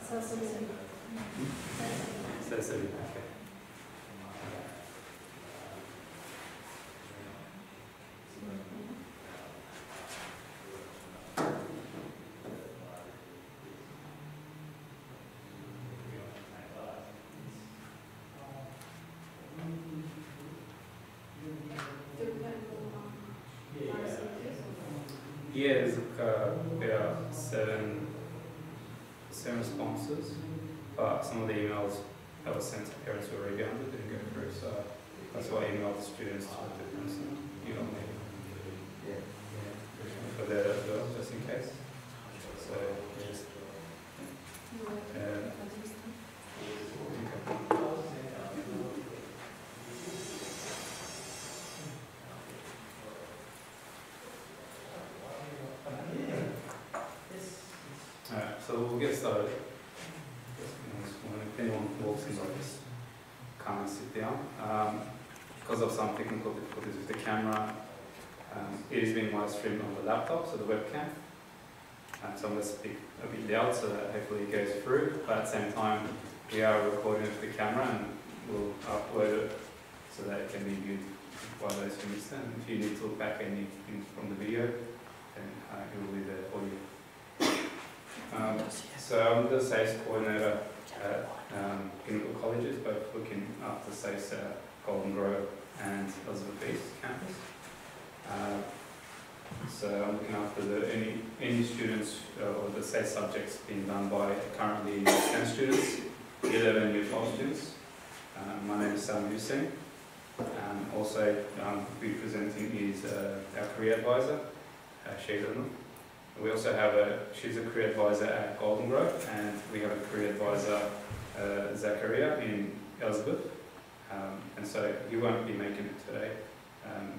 SACE, okay. Yeah, there's about seven responses, but some of the emails that were sent to parents were rebounded, didn't go through, so that's why I emailed the students to the difference and email me for that as well, just in case. So, so we'll get started. If anyone walks in, just come and sit down. Because of some technical difficulties with the camera, it is being live streamed on the laptop, so the webcam. So I'm going to speak a bit loud so that hopefully it goes through. But at the same time, we are recording with the camera and we'll upload it so that it can be viewed by those who miss it. If you need to look back anything from the video, then it will be there for you. So I'm the SACE coordinator at Pinnacle Colleges, both looking after SACE at Golden Grove and Elizabeth East campus. So I'm looking after any students or the SACE subjects being done by currently 10 students, 11 and year 12 students. My name is Sam Hussein. Also, be presenting is our career advisor, Sheila. We also have she's a career advisor at Golden Grove, and we have a career advisor, Zachariah, in Elizabeth. And so he won't be making it today.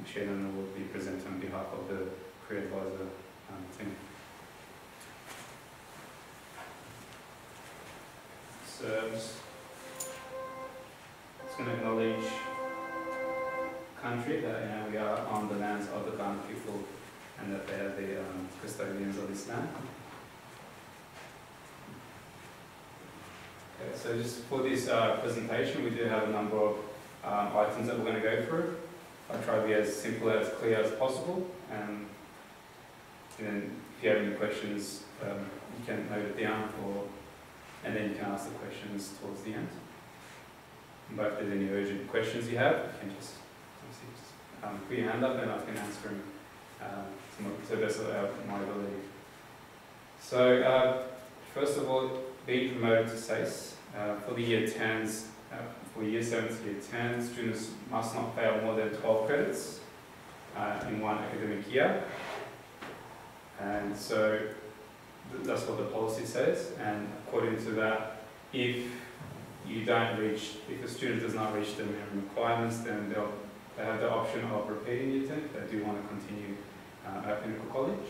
Shannon will be presenting on behalf of the career advisor team. So just going to acknowledge country that we are on the lands of the Ghana people, and that they are the custodians of this land. Okay, so just for this presentation, we do have a number of items that we're going to go through. I'll try to be as simple as clear as possible, and then if you have any questions, you can note it down, and then you can ask the questions towards the end. But if there's any urgent questions you have, you can just put your hand up and I can answer them to the best of my ability. So, first of all, being promoted to SACE for the year 10s, for year 7 to year 10, students must not fail more than 12 credits in one academic year. And so that's what the policy says. And according to that, if a student does not reach the minimum requirements, then they have the option of repeating year 10 if they do want to continue at Pinnacle College.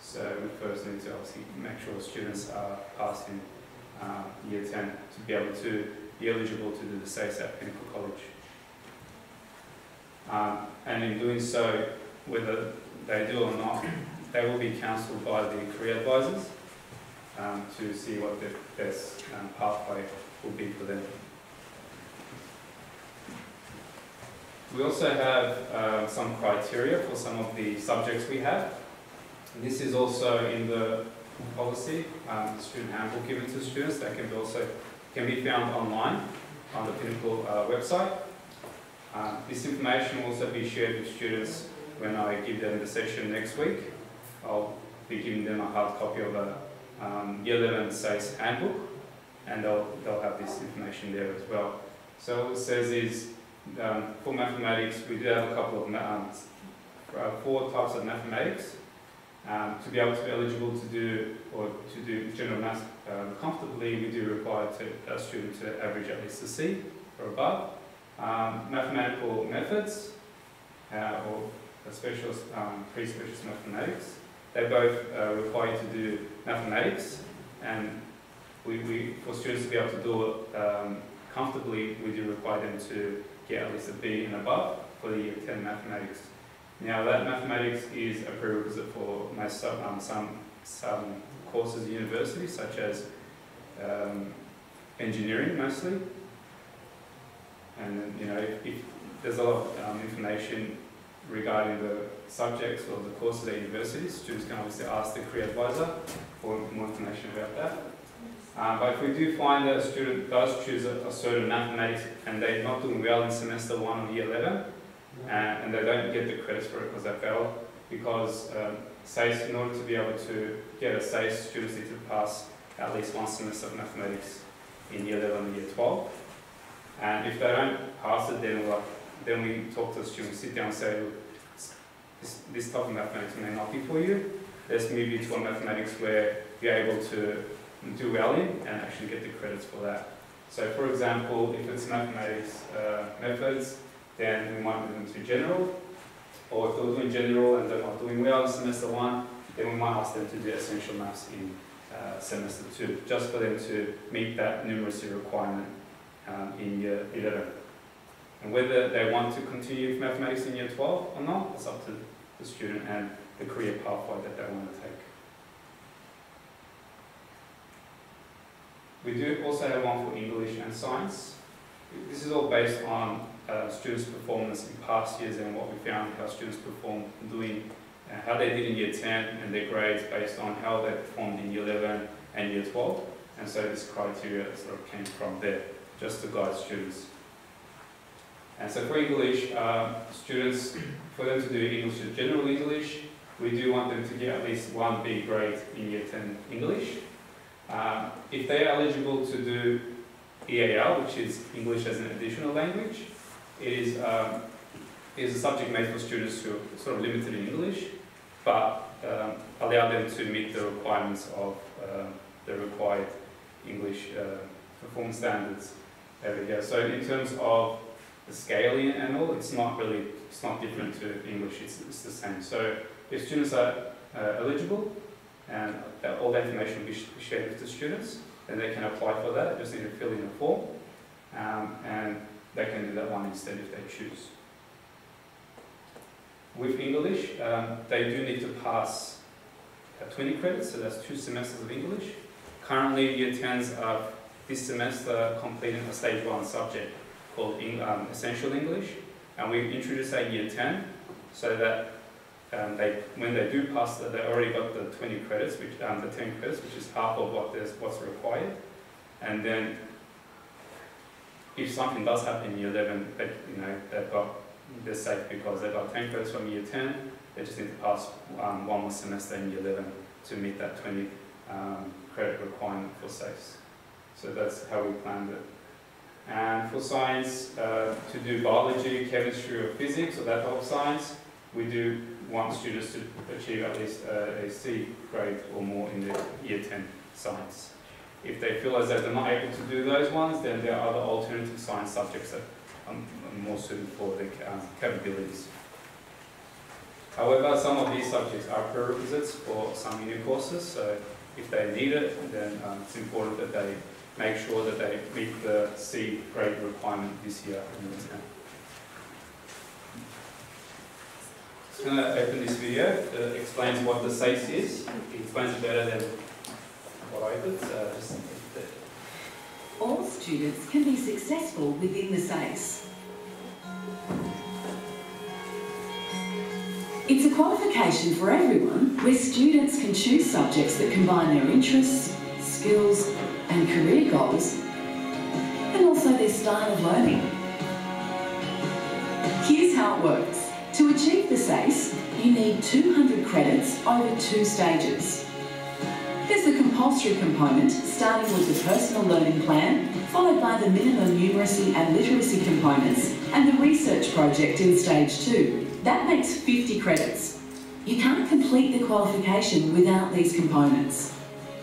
So we first need to obviously make sure students are passing year 10 to be able to be eligible to do the SACE at Pinnacle College. And in doing so, whether they do or not, they will be counselled by the career advisors to see what the best pathway will be for them. We also have some criteria for some of the subjects we have. And this is also in the policy, the student handbook given to students that can be found online on the Pinnacle website. This information will also be shared with students when I give them the session next week. I'll be giving them a hard copy of a Year 11 SACE handbook, and they'll have this information there as well. So what it says is, for mathematics, we do have a couple of 4 types of mathematics. To be able to be eligible to do general maths comfortably, we do require a student to average at least a C or above. Mathematical methods or specialist, pre-specialist mathematics, they both require you to do mathematics, and for students to be able to do it comfortably, we do require them to get at least a B and above for the year 10 mathematics. Now that mathematics is a prerequisite for some courses at university, such as engineering mostly. And then, you know, if there's a lot of information regarding the subjects or the courses at universities, students can obviously ask the career advisor for more information about that. But if we do find that a student does choose a certain mathematics and they're not doing well in semester 1 of year 11, and they don't get the credits for it because they failed, because SACE, in order to be able to get a SACE, students need to pass at least one semester of mathematics in year 11 and year 12. And if they don't pass it, then we talk to the students, sit down and say, look, this type of mathematics may not be for you. Let's move you to a mathematics where you're able to do well in and actually get the credits for that. So for example, if it's mathematics methods, then we might move them to general. Or if they're doing general and they're not doing well in semester 1, then we might ask them to do essential maths in semester 2, just for them to meet that numeracy requirement in year 11. And whether they want to continue with mathematics in year 12 or not, it's up to the student and the career pathway that they want to take. We do also have one for English and science. This is all based on students' performance in past years and what we found how students performed doing, how they did in year 10 and their grades based on how they performed in year 11 and year 12. And so this criteria sort of came from there, just to guide students. And so for English, students, for them to do English as general English, we do want them to get at least one B grade in year 10 English. If they are eligible to do EAL, which is English as an additional language, it is a subject made for students who are sort of limited in English, but allow them to meet the requirements of the required English performance standards over here. So in terms of the scaling and all, it's not different to English, it's the same. So if students are eligible, and all the information will be shared with the students, then they can apply for that. They just need to fill in a form, and they can do that one instead if they choose. With English, they do need to pass 20 credits, so that's 2 semesters of English. Currently, year 10s are this semester completing a stage 1 subject called Essential English, and we introduced that year 10 so that when they do pass that, they already got the 20 credits, the 10 credits, which is half of what's required. And then, if something does happen in year 11, they're safe because they've got 10 credits from year 10. They just need to pass one more semester in year 11 to meet that 20 credit requirement for SACE. So that's how we planned it. And for science, to do biology, chemistry, or physics, or that type of science, we do want students to achieve at least a C grade or more in their year 10 science. If they feel as though they're not able to do those ones, then there are other alternative science subjects that are more suited for their capabilities. However, some of these subjects are prerequisites for some uni courses, so if they need it, then it's important that they make sure that they meet the C grade requirement this year in year 10. I'm going to open this video that explains what the SACE is. It explains it better than what I did. All students can be successful within the SACE. It's a qualification for everyone where students can choose subjects that combine their interests, skills and career goals, and also their style of learning. Here's how it works. To achieve the SACE, you need 200 credits over 2 stages. There's the compulsory component, starting with the personal learning plan, followed by the minimum numeracy and literacy components, and the research project in stage 2. That makes 50 credits. You can't complete the qualification without these components.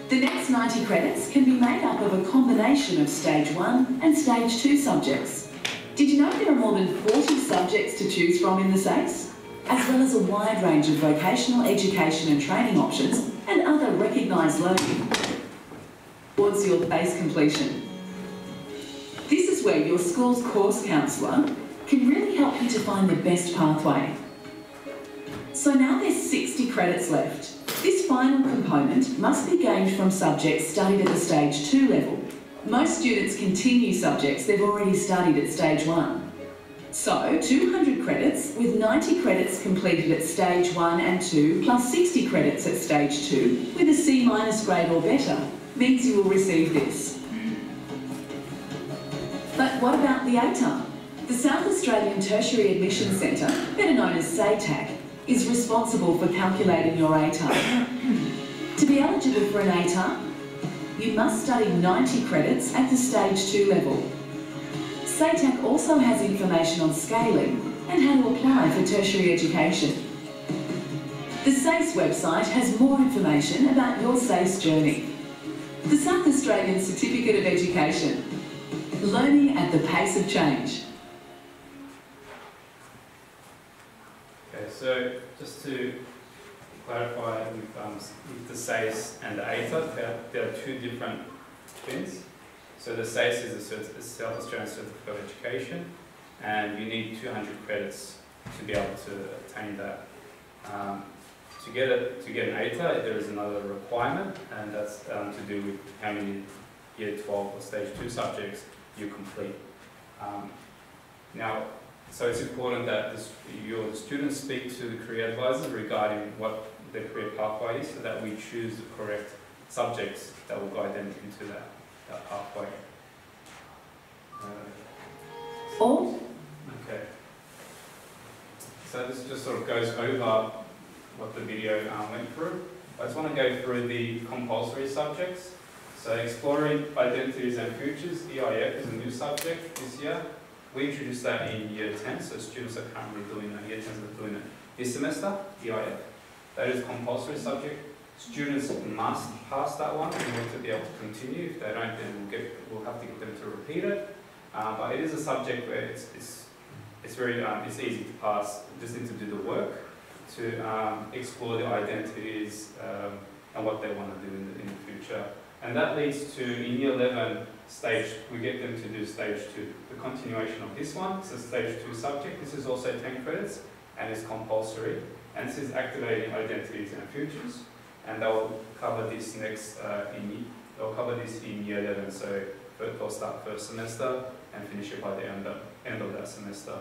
The next 90 credits can be made up of a combination of stage 1 and stage 2 subjects. Did you know there are more than 40 subjects to choose from in the SACE? As well as a wide range of vocational education and training options and other recognised learning towards your SACE completion. This is where your school's course counsellor can really help you to find the best pathway. So now there's 60 credits left. This final component must be gained from subjects studied at the Stage 2 level. Most students continue subjects they've already studied at Stage 1. So, 200 credits with 90 credits completed at Stage 1 and 2 plus 60 credits at Stage 2 with a C- grade or better means you will receive this. But what about the ATAR? The South Australian Tertiary Admission Centre, better known as SACE, is responsible for calculating your ATAR. To be eligible for an ATAR, you must study 90 credits at the Stage 2 level. SATAC also has information on scaling and how to apply for tertiary education. The SACE website has more information about your SACE journey. The South Australian Certificate of Education. Learning at the pace of change. Okay, so just to clarify with the SACE and the ATAR, there are two different things. So the SACE is the South Australian Certificate of Education, and you need 200 credits to be able to attain that. To get an ATAR, there is another requirement, and that's to do with how many Year 12 or Stage 2 subjects you complete. Now, so it's important that your students speak to the career advisors regarding what their career pathway is, so that we choose the correct subjects that will guide them into that pathway. Okay. So this just sort of goes over what the video went through. I just want to go through the compulsory subjects. So exploring identities and futures, EIF is a new subject this year. We introduced that in Year 10, so students are currently doing that. Year 10s are doing it this semester, EIF. That is a compulsory subject. Students must pass that one in order to be able to continue. If they don't, then we'll have to get them to repeat it. But it is a subject where it's easy to pass. You just need to do the work to explore the identities and what they want to do in the future. And that leads to, in Year 11 stage, we get them to do Stage 2, the continuation of this one. It's a Stage 2 subject. This is also 10 credits and it's compulsory. And this is activating identities and futures. And they'll cover this they'll cover this in Year 11. So they'll start first semester and finish it by the end of that semester.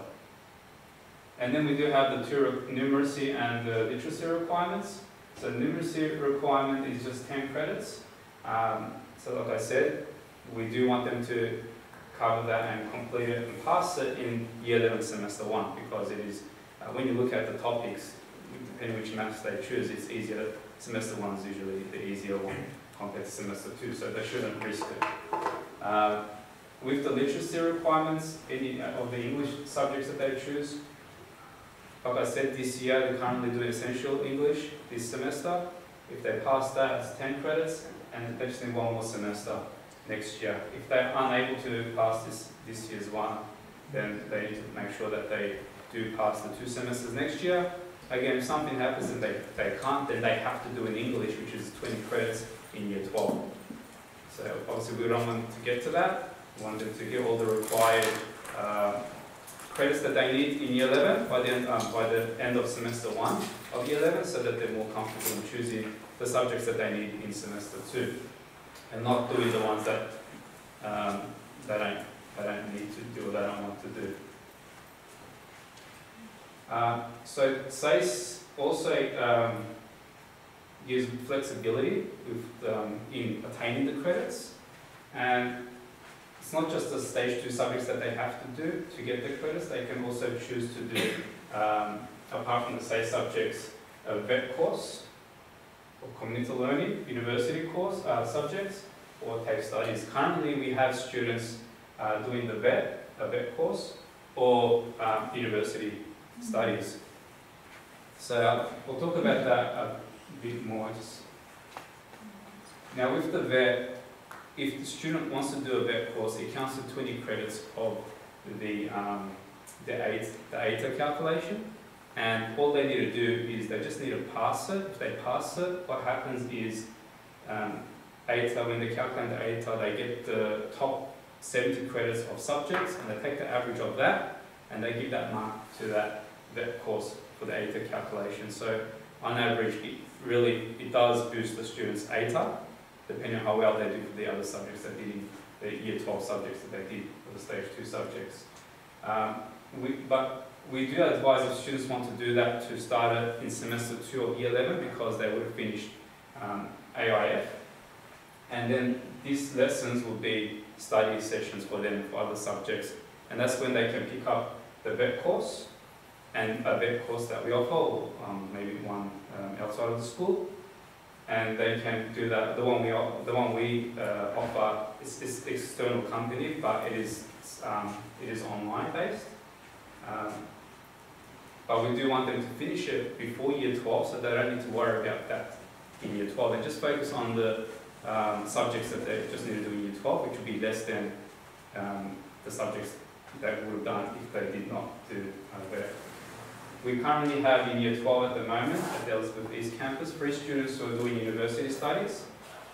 And then we do have the two numeracy and the literacy requirements. So numeracy requirement is just 10 credits. So like I said, we do want them to cover that and complete it and pass it in Year 11 Semester 1, because it is, when you look at the topics, depending which maths they choose, it's easier. Semester 1 is usually the easier one compared to Semester 2, so they shouldn't risk it. With the literacy requirements, any of the English subjects that they choose, like I said, this year they're currently doing Essential English this semester. If they pass that, it's 10 credits, and they just need one more semester next year. If they're unable to pass this year's one, then they need to make sure that they do pass the 2 semesters next year. Again, if something happens and they can't, then they have to do in English, which is 20 credits in Year 12. So obviously we don't want to get to that. We want them to get all the required credits that they need in Year 11 by the end of Semester 1 of Year 11, so that they're more comfortable in choosing the subjects that they need in Semester 2, and not doing the ones that they don't need to do or they don't want to do. So SACE also gives flexibility in attaining the credits, and it's not just the Stage 2 subjects that they have to do to get the credits. They can also choose to do, apart from the SACE subjects, a VET course, or community learning, university course subjects, or TAFE studies. Currently we have students doing a VET course, or university studies. So we'll talk about that a bit more. Now with the VET, if the student wants to do a VET course, it counts to 20 credits of the ATAR calculation, and all they need to do is they just need to pass it. If they pass it, what happens is ATAR, when they calculate the ATAR, they get the top 70 credits of subjects, and they take the average of that, and they give that mark to that VET course for the ATAR calculation. So on average, really, it does boost the students' ATAR, depending on how well they do for the other subjects they did in the Year 12 subjects that they did for the Stage 2 subjects. But we do advise if students want to do that to start it in semester 2 of Year 11 because they would have finished AIF. And then these lessons will be study sessions for them for other subjects. And that's when they can pick up the vet course and a vet course that we offer, or maybe one outside of the school. And they can do that. The one we offer is external company, but it is online based. But we do want them to finish it before Year 12, so they don't need to worry about that in Year 12. They just focus on the subjects that they just need to do in Year 12, which will be less than the subjects they would have done if they did not do that. We currently have in Year 12 at the moment at the Elizabeth East campus 3 students who are doing university studies.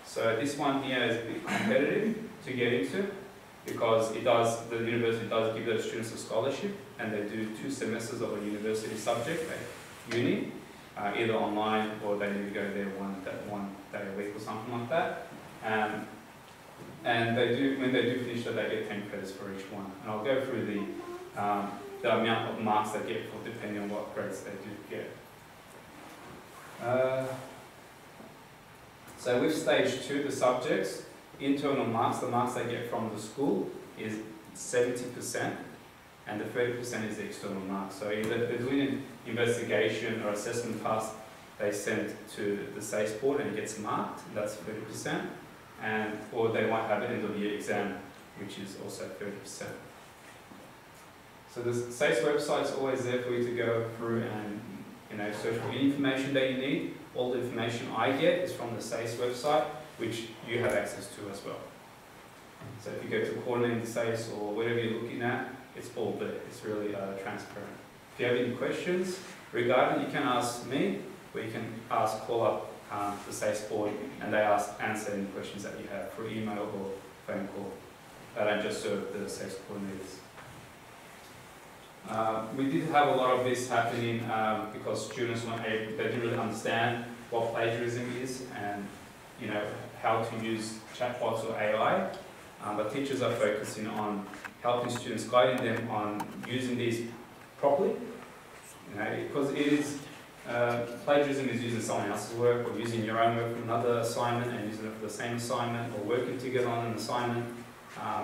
So this one here is a bit competitive to get into because the university does give those students a scholarship and they do 2 semesters of a university subject at uni, either online or they need to go there one day a week or something like that. And when they do finish that, they get 10 credits for each one. And I'll go through the amount of marks they get for depending on what grades they do get. So with Stage 2, the subjects, internal marks, the marks they get from the school is 70%, and the 30% is the external marks. So either they're doing an investigation or assessment task, they send to the SACE board and it gets marked, that's 30%, or they might have an end of year exam, which is also 30%. So the SACE website is always there for you to go through and search for any information that you need. All the information I get is from the SACE website, which you have access to as well. So if you go to coordinating the SACE or whatever you're looking at, it's all there. It's really transparent. If you have any questions regarding, you can ask me, or you can call up the SACE board and they answer any questions that you have through email or phone call. They don't just serve the SACE coordinators. We did have a lot of this happening because students they didn't really understand what plagiarism is and how to use chatbots or AI. But teachers are focusing on helping students, guiding them on using these properly. Because it is plagiarism is using someone else's work or using your own work for another assignment and using it for the same assignment or working together on an assignment.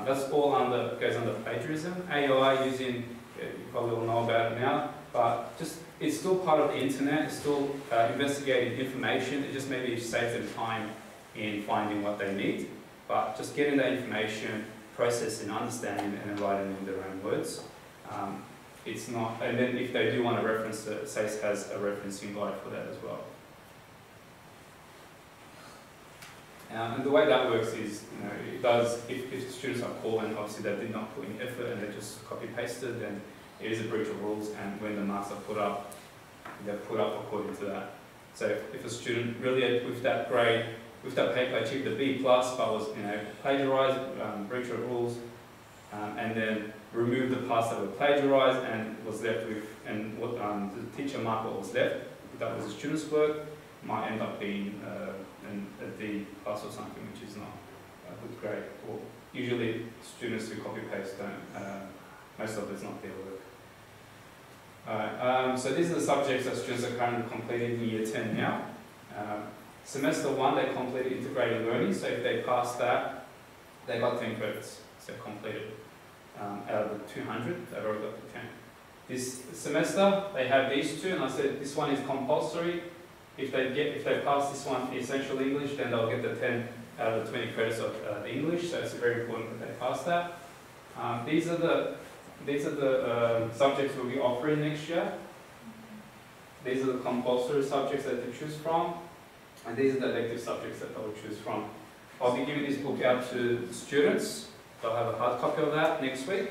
That's all goes under plagiarism. AI using, you probably all know about it now, but it's still part of the internet, it's still investigating information, it just maybe saves them time in finding what they need, but just getting that information, processing, understanding it, and then writing it in their own words. It's not, and then if they do want to reference it, SACE has a referencing guide for that as well. And the way that works is, it does, if students are called and obviously they did not put in effort and they just copy-pasted, then it is a breach of rules, and when the marks are put up, they're put up according to that. So if a student really, with that grade, with that paper achieved a B+, but was plagiarized, breach of rules, and then removed the parts that were plagiarized and was left with, and what the teacher marked what was left, if that was a student's work, might end up being a D+ or something, which is not a good grade. Or usually students who copy-paste don't, most of it's not their work. Alright, so these are the subjects that students are currently completing in Year 10 now. Semester 1 they completed integrated learning, so if they passed that, they got 10 credits, so completed. Out of the 200, they've already got the 10. This semester they have these 2, and I said this one is compulsory. If they pass this one, Essential English, then they'll get the 10 out of the 20 credits of the English, so it's very important that they pass that. These are the subjects we'll be offering next year. These are the compulsory subjects that they choose from, and these are the elective subjects that they'll choose from. I'll be giving this book out to students. They'll have a hard copy of that next week,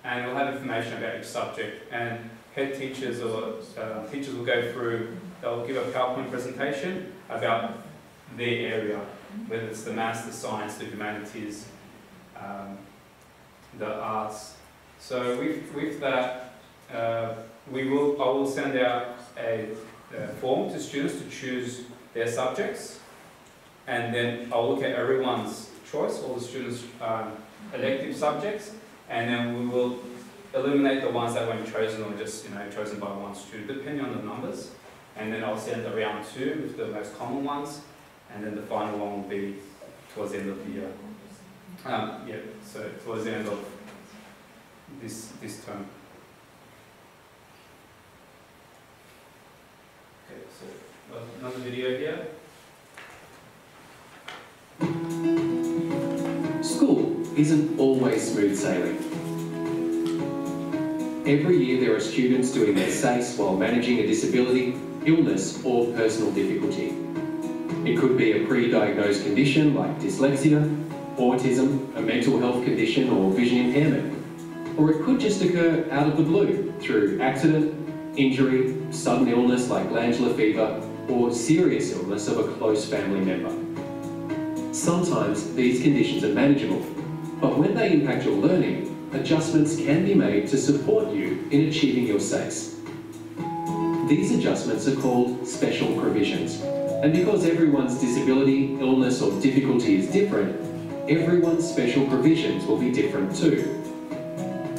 and we'll have information about each subject. And head teachers or teachers will go through, they'll give a PowerPoint presentation about their area, whether it's the maths, the science, the humanities, the arts. So with that, I will send out a form to students to choose their subjects, and then I'll look at everyone's choice, all the students' elective subjects, and then we will eliminate the ones that weren't chosen or just chosen by one student, depending on the numbers. And then I'll send around 2 with the most common ones, and then the final one will be towards the end of the year. So towards the end of this term. Okay, so another video here. School isn't always smooth sailing. Every year there are students doing their SACE while managing a disability, illness or personal difficulty. It could be a pre-diagnosed condition like dyslexia, autism, a mental health condition or vision impairment. Or it could just occur out of the blue through accident, injury, sudden illness like glandular fever or serious illness of a close family member. Sometimes these conditions are manageable, but when they impact your learning, adjustments can be made to support you in achieving your SACE. These adjustments are called special provisions, and because everyone's disability, illness or difficulty is different, everyone's special provisions will be different too.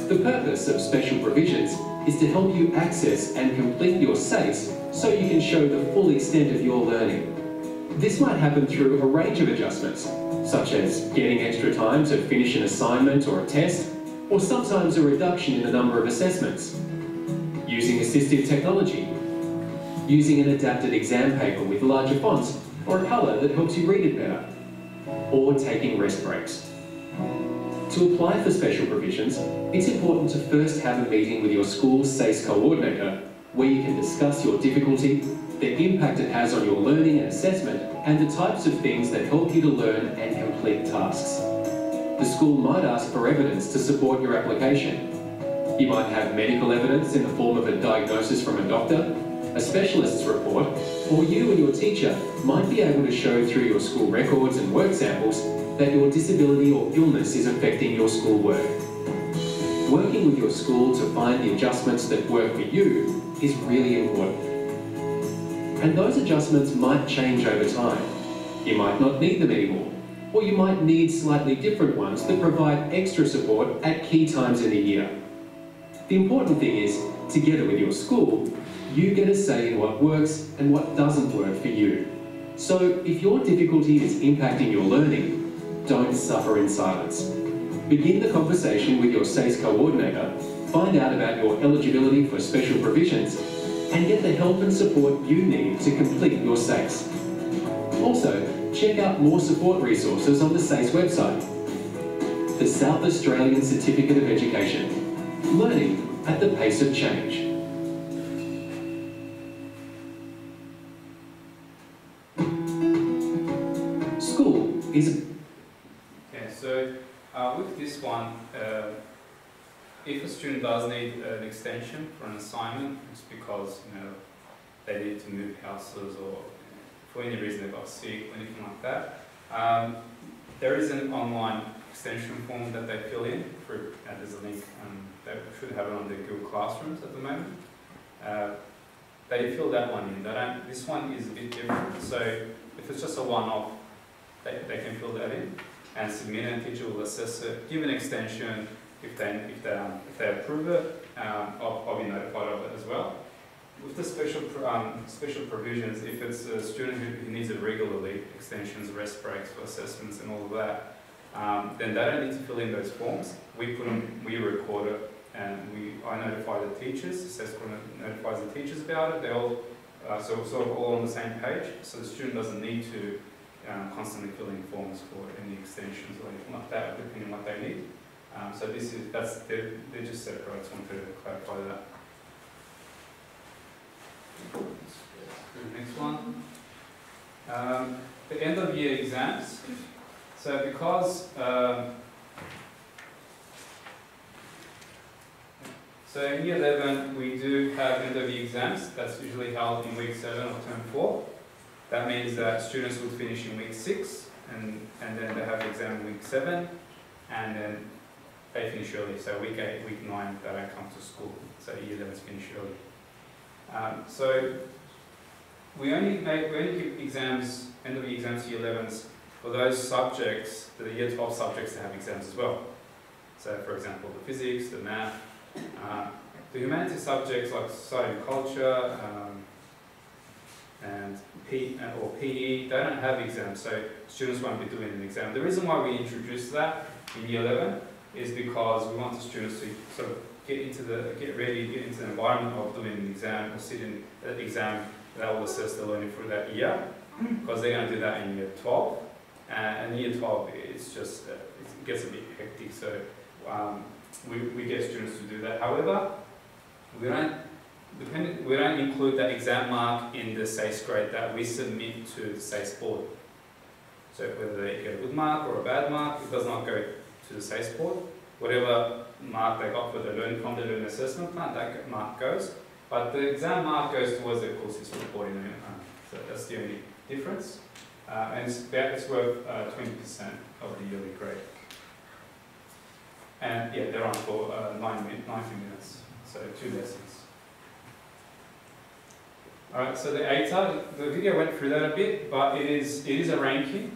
The purpose of special provisions is to help you access and complete your SACE so you can show the full extent of your learning. This might happen through a range of adjustments, such as getting extra time to finish an assignment or a test, or sometimes a reduction in the number of assessments, using assistive technology, using an adapted exam paper with larger fonts or a colour that helps you read it better, or taking rest breaks. To apply for special provisions, it's important to first have a meeting with your school's SACE coordinator where you can discuss your difficulty, the impact it has on your learning and assessment, and the types of things that help you to learn and complete tasks. The school might ask for evidence to support your application. You might have medical evidence in the form of a diagnosis from a doctor, a specialist's report, or you and your teacher might be able to show through your school records and work samples that your disability or illness is affecting your school work. Working with your school to find the adjustments that work for you is really important. And those adjustments might change over time. You might not need them anymore, or you might need slightly different ones that provide extra support at key times in the year. The important thing is, together with your school, you get a say in what works and what doesn't work for you. So if your difficulty is impacting your learning, don't suffer in silence. Begin the conversation with your SACE coordinator, find out about your eligibility for special provisions, and get the help and support you need to complete your SACE. Also, check out more support resources on the SACE website. The South Australian Certificate of Education. Learning at the pace of change. School is... Okay, so with this one, if a student does need an extension for an assignment, it's because they need to move houses or for any reason they got sick or anything like that, there is an online extension form that they fill in. There's a link, they should have it on their Google Classrooms at the moment. They fill that one in. This one is a bit different. So if it's just a one-off, they can fill that in and submit it, and teacher will assess it, give an extension. If they approve it, I'll be notified of it as well. With the special provisions, if it's a student who needs it regularly, extensions, rest breaks for assessments and all of that, then they don't need to fill in those forms. We record it, and I notify the teachers. SACE notifies the teachers about it. They all so we're sort of all on the same page, so the student doesn't need to constantly fill in forms for any extensions or anything like that, depending on what they need. So they're just separate. I just wanted to clarify that. Next one. The end of year exams. So because so in year 11 we do have end of year exams. That's usually held in week 7 of term 4. That means that students will finish in week 6 and then they have the exam in week 7 and then they finish early. So week 8, week 9 they don't come to school. So year 11's finish early. So we only give exams, end of year exams to year 11s for those subjects, the year 12 subjects that have exams as well. So for example, the physics, the math, the humanities subjects like society and culture, and or PE, they don't have exams, so students won't be doing an exam. The reason why we introduced that in year 11 is because we want the students to sort of get into the environment of doing an exam or sit in an exam that will assess the learning through that year, because they're going to do that in year 12. And in year 12, it's just, it gets a bit hectic, so we get students to do that. However, we don't include that exam mark in the SACE grade that we submit to the SACE board. So whether they get a good mark or a bad mark, it does not go to the SACE board. Whatever mark they got for the learning from the learning assessment plan, that mark goes. But the exam mark goes towards the course it's reporting. So that's the only difference. And it's worth 20% of the yearly grade. And yeah, they're on for 90 minutes, so 2 lessons. Alright, so the ATAR, the video went through that a bit, but it is a ranking.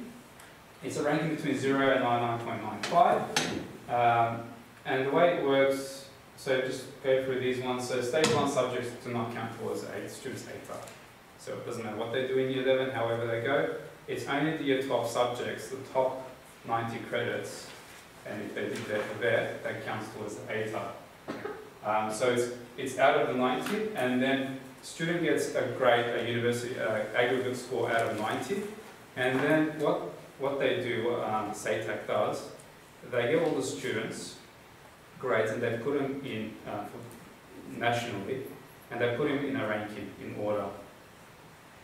It's a ranking between 0 and 99.95. And the way it works, so just go through these ones. So stage 1 subjects do not count towards a student's ATAR. So it doesn't matter what they do in year 11, however they go. It's only the year 12 subjects, the top 90 credits, and if they did that counts towards the ATAR. So it's out of the 90, and then student gets a grade, a university aggregate score out of 90, and then what they do, what SATAC does, they get all the students grades and they put them in nationally, and they put them in a ranking in order.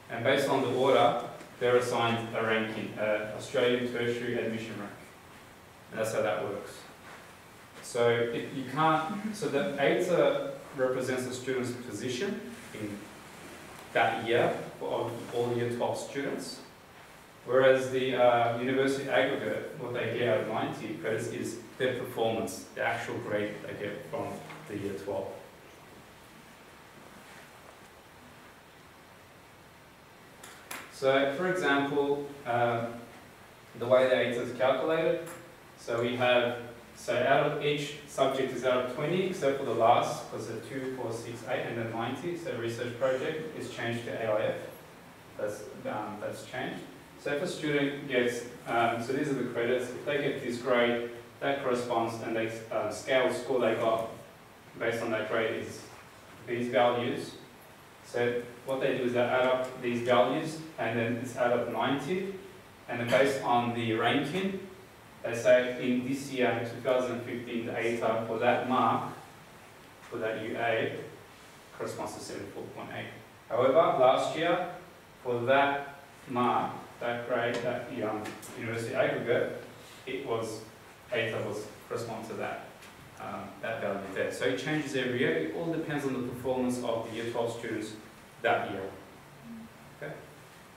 And based on the order, they're assigned a ranking, Australian tertiary admission rank. And that's how that works. So you can't, so the ATA represents the student's position in that year for all year 12 students. Whereas the university aggregate, what they get out of 90 credits is their performance, the actual grade they get from the year 12. So, for example, the way the ATA is calculated, so we have, so out of each subject is out of 20, except for the last, because they're 2, 4, 6, 8, and then 90, so research project is changed to AIF. That's changed. So if a student gets, so these are the credits, if they get this grade, that corresponds, and they scale score they got based on that grade is these values. So what they do is they add up these values, and then it's add up 90, and then based on the ranking, they say in this year, in 2015, the ATA for that mark, for that UA, corresponds to 74.8. However, last year, for that mark, that grade, that university aggregate, it was, ATA was correspond to that, that value there. So it changes every year. It all depends on the performance of the year 12 students that year. Okay?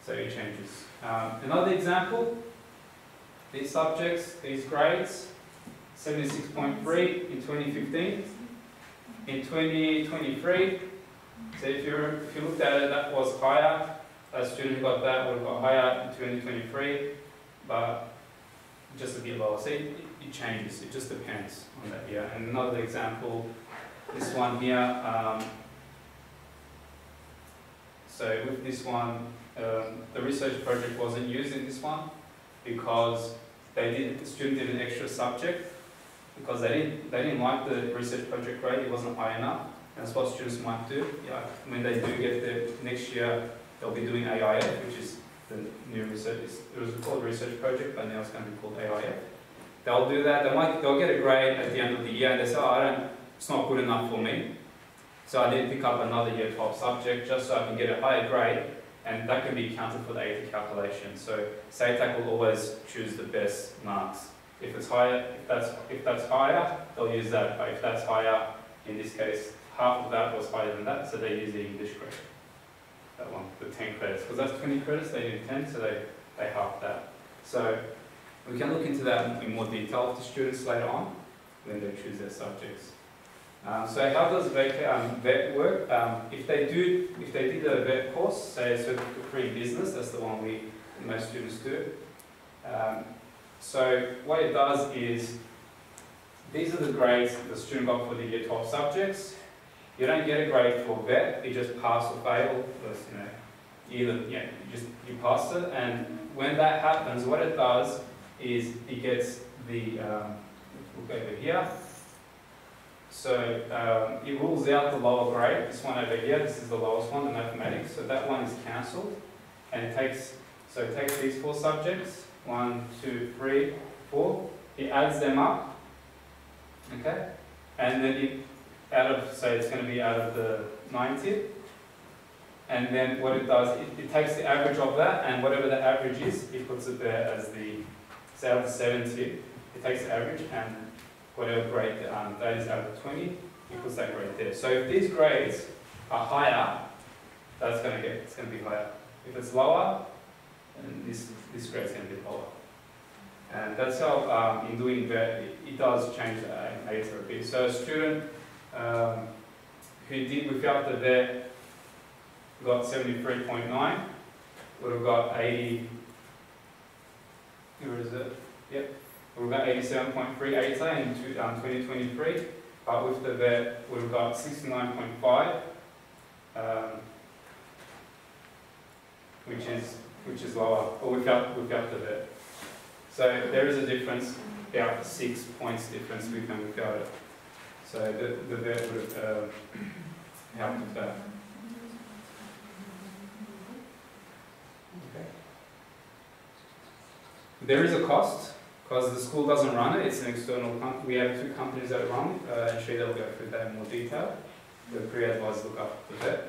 So it changes. Another example, these subjects, these grades, 76.3 in 2015. In 2023, so if you looked at it, that was higher. A student who got that would have got higher in 2023, but just a bit lower. So it changes, it just depends on that year. And another example, this one here, so with this one, the research project wasn't used in this one because the student did an extra subject because they didn't like the research project grade, it wasn't high enough. And that's what students might do. Yeah, when they do get there next year, they'll be doing AIF, which is the new research. It was called research project, but now it's going to be called AIF. They'll do that. They'll get a grade at the end of the year, and they say, "Oh, it's not good enough for me. So I need to pick up another year 12 subject just so I can get a higher grade," and that can be counted for the ATA calculation. So SATAC will always choose the best marks. If it's higher, if that's higher, they'll use that. But if that's higher, in this case, half of that was higher than that, so they use the English grade. That one, the 10 credits. Because that's 20 credits, they do 10, so they half that. So we can look into that in more detail with the students later on when they choose their subjects. So how does vet work? If they did a vet course, say a certificate in business, that's the one most students do. So what it does is, these are the grades the student got for the year 12 subjects. You don't get a grade for vet, you just pass or fail. You pass it, and when that happens, what it does is it gets the, look over here. So it rules out the lower grade, this one over here, this is the lowest one, the mathematics, so that one is cancelled. And it takes these 4 subjects, 1, 2, 3, 4, it adds them up, okay? And then it's going to be out of the 90, and then what it does, it takes the average of that, and whatever the average is, it puts it there as say out of the 70, it takes the average, and whatever grade that is out of 20, it puts that grade there. So if these grades are higher, it's going to be higher. If it's lower, then this grade's going to be lower. And that's how, in doing that, it does change the A to a B. So a student who did without the vet got 73.9, would have got 80, where is it? Yep, would have got 87.3 ATA in 2023, but with the vet would have got 69.5, which is lower, or without the vet. So there is a difference, about 6 points difference with and without it. So the vet would have helped with that. Okay. There is a cost, because the school doesn't run it, it's an external company. We have 2 companies that run it, and Shrida will go through that in more detail. The career advisors look after the vet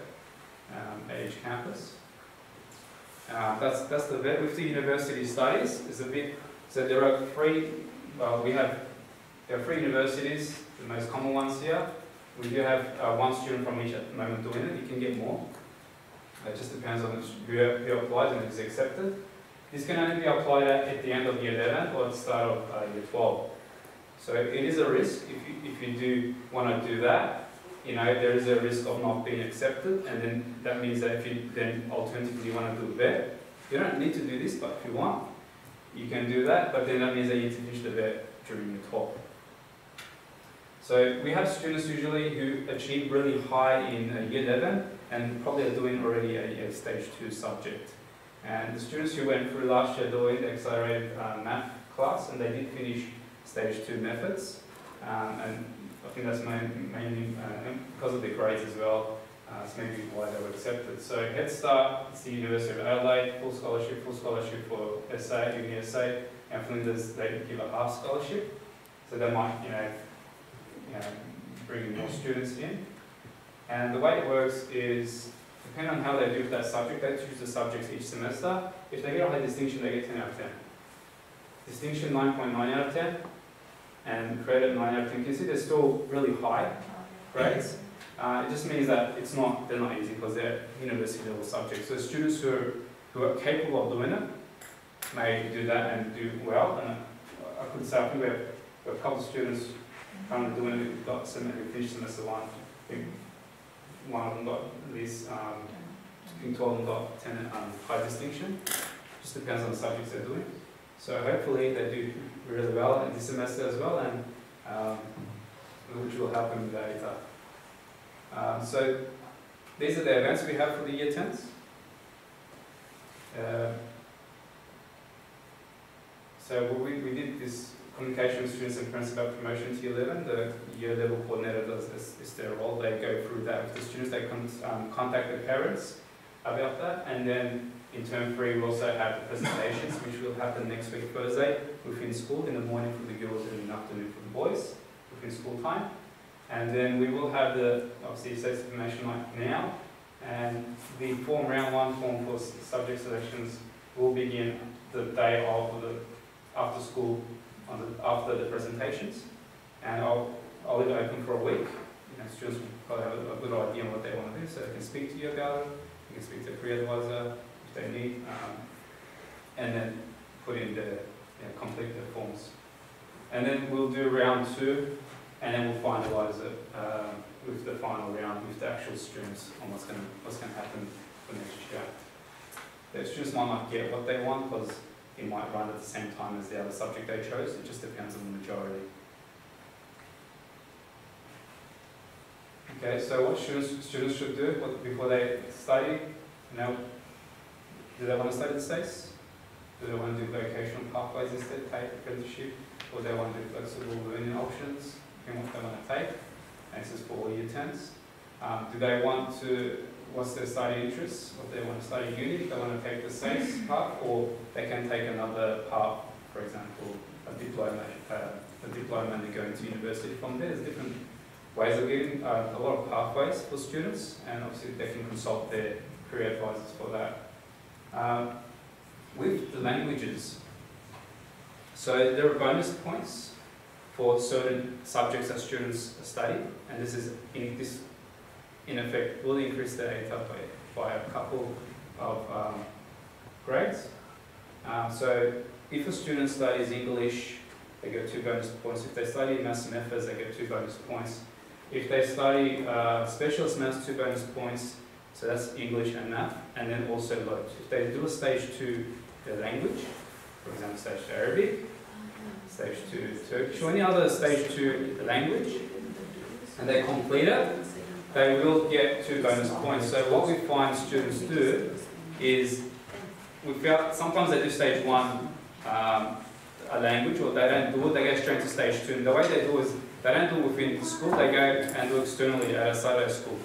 at each campus. That's the vet. With the university studies, is a bit, so there are 3, there are 3 universities, the most common ones here. We do have 1 student from each at the moment doing it. You can get more. It just depends on who applies and is accepted. This can only be applied at the end of year 11 or at the start of year 12. So it is a risk if you do want to do that. There is a risk of not being accepted, and then that means that if you then alternatively want to do a vet, you don't need to do this, but if you want, you can do that, but then that means that you need to finish the vet during year 12. So we have students usually who achieve really high in year 11 and probably are doing already a stage 2 subject. And the students who went through last year doing the accelerated math class, and they did finish stage 2 methods, and I think that's mainly because of the grades as well. It's maybe why they were accepted. So Head Start, it's the University of Adelaide, full scholarship for uni SA, and Flinders, they give a half scholarship. So they might, bring more students in. And the way it works is, depending on how they do with that subject, they choose the subjects each semester. If they get a high distinction, they get 10 out of 10. Distinction 9.9 out of 10, and credit 9 out of 10. You can see they're still really high grades. It just means that they're not easy because they're university level subjects. So students who are capable of doing it may do that and do well. And I could say, I think we have a couple of students currently doing it. We've got some who finished semester 1. I think one of them got at least, I think 12 of them got 10 high distinction. Just depends on the subjects they're doing. So hopefully they do really well in this semester as well, and which will help them later. So these are the events we have for the year 10s. So we did this communication with students and parents about promotion to year 11. The year level coordinator does this, is their role. They go through that with the students. They contact their parents about that, and then in term 3 we also have the presentations, which will happen next week Thursday within school, in the morning for the girls and in the afternoon for the boys within school time. And then we will have obviously SACE information like now, and the round 1 form for subject selections will begin the day of after school, after the presentations, and I'll leave it open for a week. Students will probably have a good idea on what they want to do, so they can speak to you about it. You can speak to a career advisor if they need, and then put in complete the forms. And then we'll do round 2 and then we'll finalise it with the final round with the actual students on what's going to happen for next year. The students might not get what they want because it might run at the same time as the other subject they chose. It just depends on the majority. Okay, so what students should do before they study? Do they want to study the SACE? Do they want to do vocational pathways instead, take apprenticeship? Or do they want to do flexible learning options in what they want to take? And this is for all year 10s. Do they want to, what's their study interests? Or do they want to study uni? They want to take the SACE path, or they can take another path, for example, a diploma and they go into university from there. There's different ways of getting a lot of pathways for students, and obviously they can consult their career advisors for that. With the languages, so there are bonus points for certain subjects that students study, and this is in effect will increase their ATA by a couple of grades. So if a student studies English, they get 2 bonus points. If they study maths and FS, they get 2 bonus points. If they study specialist maths, 2 bonus points. So that's English and math, and then also loads. If they do a stage 2 language, for example, stage 2 Arabic, stage 2 Turkish, or any other stage 2 language, and they complete it, they will get 2 bonus points. So what we find students do is, sometimes they do stage 1 a language, or they don't do it, they go straight to stage 2. And the way they do is, they don't do it within the school, they go and do it externally at a SACE school.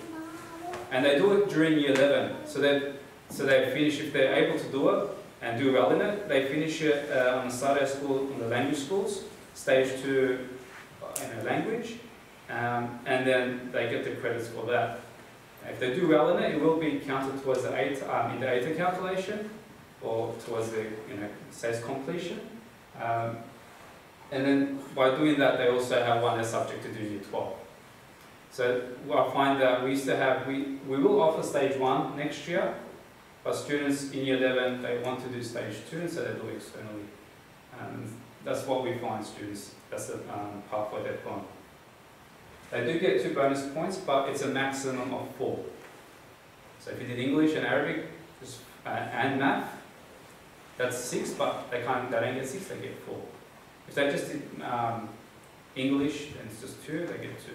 And they do it during year 11. So they finish, if they're able to do it and do well in it, they finish it on the SACE school, on the language schools, stage 2 in a language, and then they get the credits for that. If they do well in it, it will be counted towards the in the ATA calculation, or towards the SACE completion. And then by doing that, they also have one less subject to do year 12. So I find that we used to have, we will offer stage 1 next year, but students in year 11, they want to do stage 2, and so they do it externally. That's what we find students, that's the pathway they've gone. They do get 2 bonus points, but it's a maximum of 4. So if you did English and Arabic and math, that's 6, but they don't get 6, they get 4. If they just did English, then it's just 2, they get 2.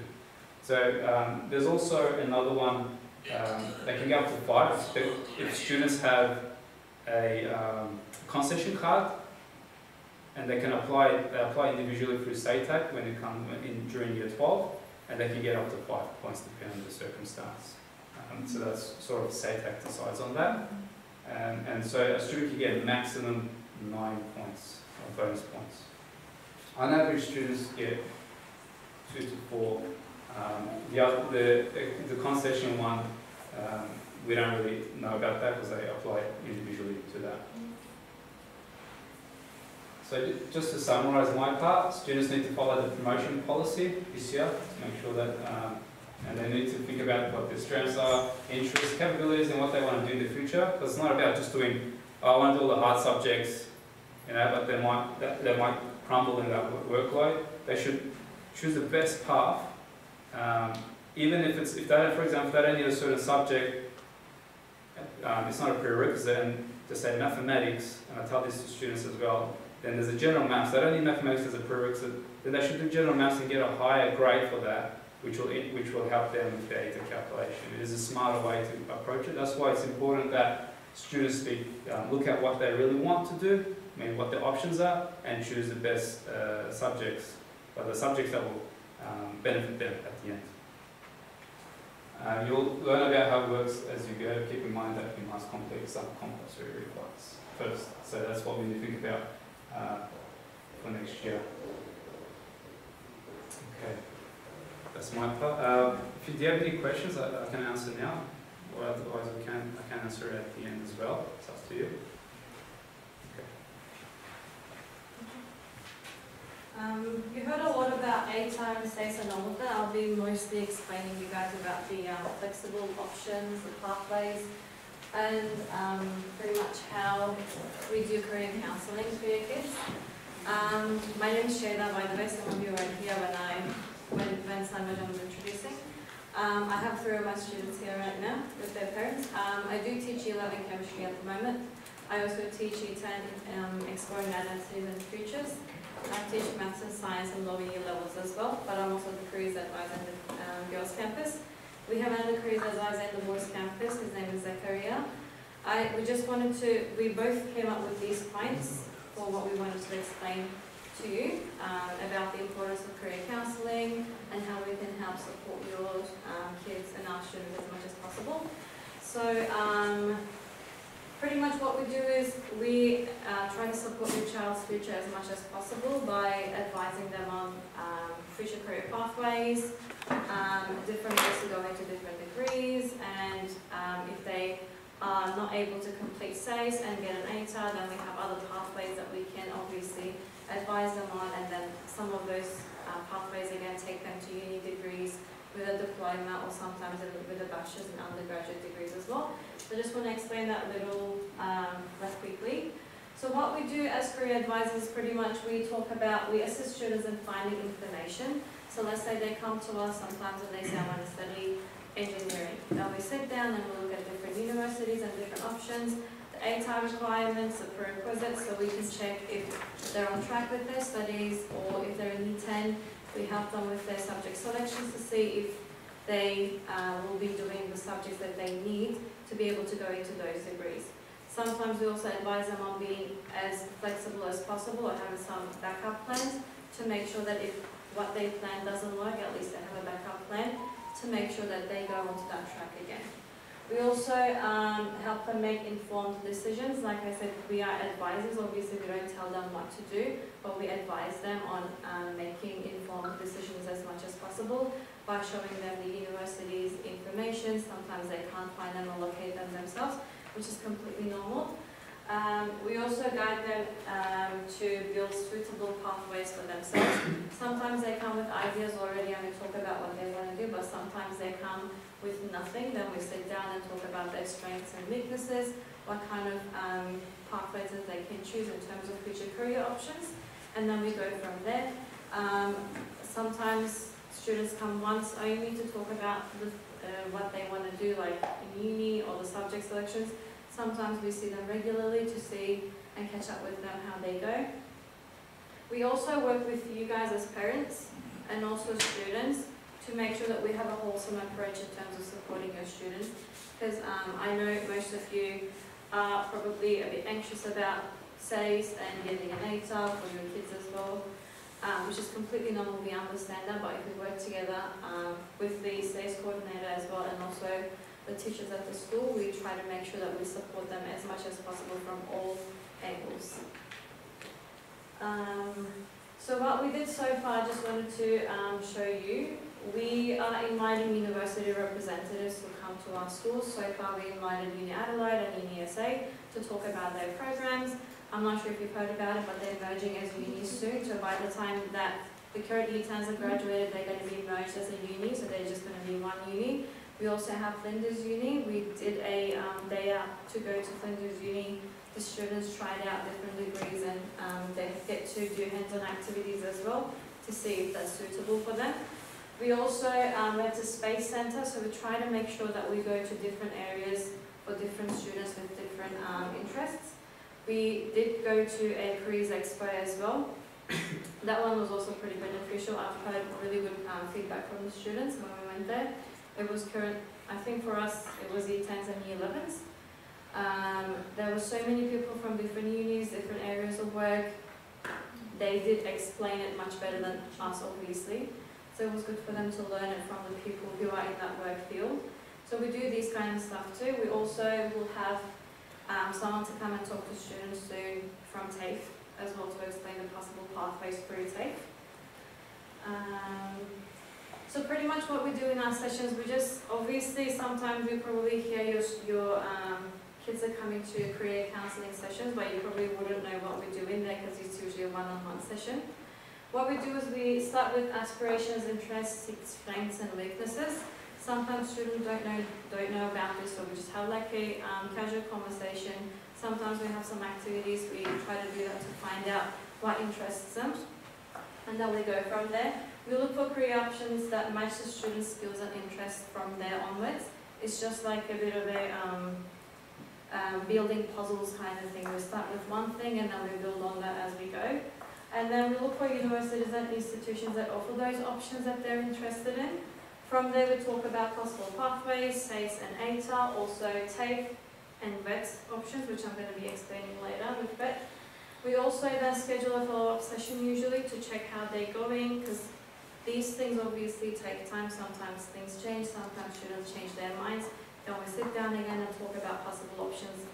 So there's also another one, they can go up to 5 if students have a concession card, and they can apply individually through SATAC when they come in during year 12, and they can get up to 5 points depending on the circumstance. So that's sort of SATAC decides on that. And so a student can get a maximum 9 points of bonus points. On average, students get 2 to 4. The concession one, we don't really know about that because they apply individually to that. So just to summarise my part, students need to follow the promotion policy this year to make sure that, and they need to think about what their strengths are, interests, capabilities, and what they want to do in the future. Because it's not about just doing, I want to do all the hard subjects, but they might crumble in that workload. They should choose the best path. Even if they don't, for example, if they don't need a certain subject, it's not a prerequisite, and to say mathematics, and I tell this to students as well, then there's a general maths. They don't need mathematics as a prerequisite, then they should do general maths and get a higher grade for that, which will help them with their ATA calculation. It is a smarter way to approach it. That's why it's important that students look at what they really want to do, what their options are, and choose the best subjects, but the subjects that will benefit them at the end. You'll learn about how it works as you go. Keep in mind that you must complete some compulsory requirements first. So that's what we need to think about for next year. Okay, that's my part. If you have any questions, I can answer now, or otherwise I can answer it at the end as well. It's up to you. You heard a lot about ATA, SACE and all of that. I'll be mostly explaining you guys about the flexible options, the pathways, and pretty much how we do career counselling for your kids. My name is Shayla, by the way, some of you are here when I have 3 of my students here right now with their parents. I do teach Year 11 chemistry at the moment. I also teach Year 10 exploring identities and futures. I teach maths and science and lower year levels as well, but I'm also the careers advisor in the girls' campus. We have another careers advisor in the boys' campus. His name is Zachariah. We both came up with these points for what we wanted to explain to you about the importance of career counselling and how we can help support your kids and our students as much as possible. So pretty much what we do is we try to support your child's future as much as possible by advising them on future career pathways, different ways to go into different degrees, and if they are not able to complete SACE and get an ATAR, then we have other pathways that we can obviously advise them on, and then some of those pathways again take them to uni degrees with a diploma, or sometimes with a bachelor's and undergraduate degrees as well. So I just want to explain that a little less quickly. So what we do as career advisors, pretty much we assist students in finding information. So let's say they come to us sometimes and they say, I want to study engineering. Then we sit down and we look at different universities and different options, the ATAR requirements, the prerequisites, so we can check if they're on track with their studies, or if they're in Year 10, we help them with their subject selections to see if they will be doing the subjects that they need to be able to go into those degrees. Sometimes we also advise them on being as flexible as possible or having some backup plans to make sure that if what they plan doesn't work, at least they have a backup plan to make sure that they go onto that track again. We also help them make informed decisions. Like I said, we are advisors. Obviously, we don't tell them what to do, but we advise them on making informed decisions as much as possible by showing them the university's information. Sometimes they can't find them or locate them themselves, which is completely normal. We also guide them to build suitable pathways for themselves. Sometimes they come with ideas already and we talk about what they want to do, but sometimes they come with nothing. Then we sit down and talk about their strengths and weaknesses, what kind of pathways that they can choose in terms of future career options, and then we go from there. Sometimes students come once only to talk about what they want to do, like in uni or the subject selections. Sometimes we see them regularly to see and catch up with them how they go. We also work with you guys as parents and also students to make sure that we have a wholesome approach in terms of supporting your students, because I know most of you are probably a bit anxious about SACE and getting an ATAR for your kids as well, which is completely normal. We understand that, but if we work together with the SACE coordinator as well and also the teachers at the school, we try to make sure that we support them as much as possible from all angles. So what we did so far, I just wanted to show you. We are inviting university representatives to come to our schools. So far we invited Uni Adelaide and Uni SA to talk about their programs. I'm not sure if you've heard about it, but they're merging as unis soon. So by the time that the current Year 10s have graduated, they're going to be merged as a uni, so they're just going to be one uni. We also have Flinders Uni. We did a day out to go to Flinders Uni. The students tried out different degrees and they get to do hands-on activities as well to see if that's suitable for them. We also went to Space Centre, so we try to make sure that we go to different areas for different students with different interests. We did go to a Careers Expo as well. That one was also pretty beneficial. I've heard really good feedback from the students when we went there. It was I think for us, it was Year 10s and Year 11s. There were so many people from different unis, different areas of work. They did explain it much better than us, obviously. So it was good for them to learn it from the people who are in that work field. So we do these kind of stuff too. We also will have someone to come and talk to students soon from TAFE as well to explain the possible pathways through TAFE. So pretty much what we do in our sessions, we just, obviously sometimes you probably hear your kids are coming to career counselling sessions, but you probably wouldn't know what we do in there because it's usually a one-on-one session. What we do is we start with aspirations, interests, strengths and weaknesses. Sometimes students don't know about this, so we just have like a casual conversation. Sometimes we have some activities, we try to do that to find out what interests them. and then we go from there. We look for career options that match the student's skills and interests from there onwards. It's just like a bit of a building puzzles kind of thing. We start with one thing and then we build on that as we go. And then we look for universities and institutions that offer those options that they're interested in. From there we talk about possible pathways, SACE and ATA, also TAFE and VET options, which I'm going to be explaining later with VET. We also then schedule a follow-up session usually to check how they're going, because these things obviously take time. Sometimes things change, sometimes students change their minds. Then we sit down again and talk about possible options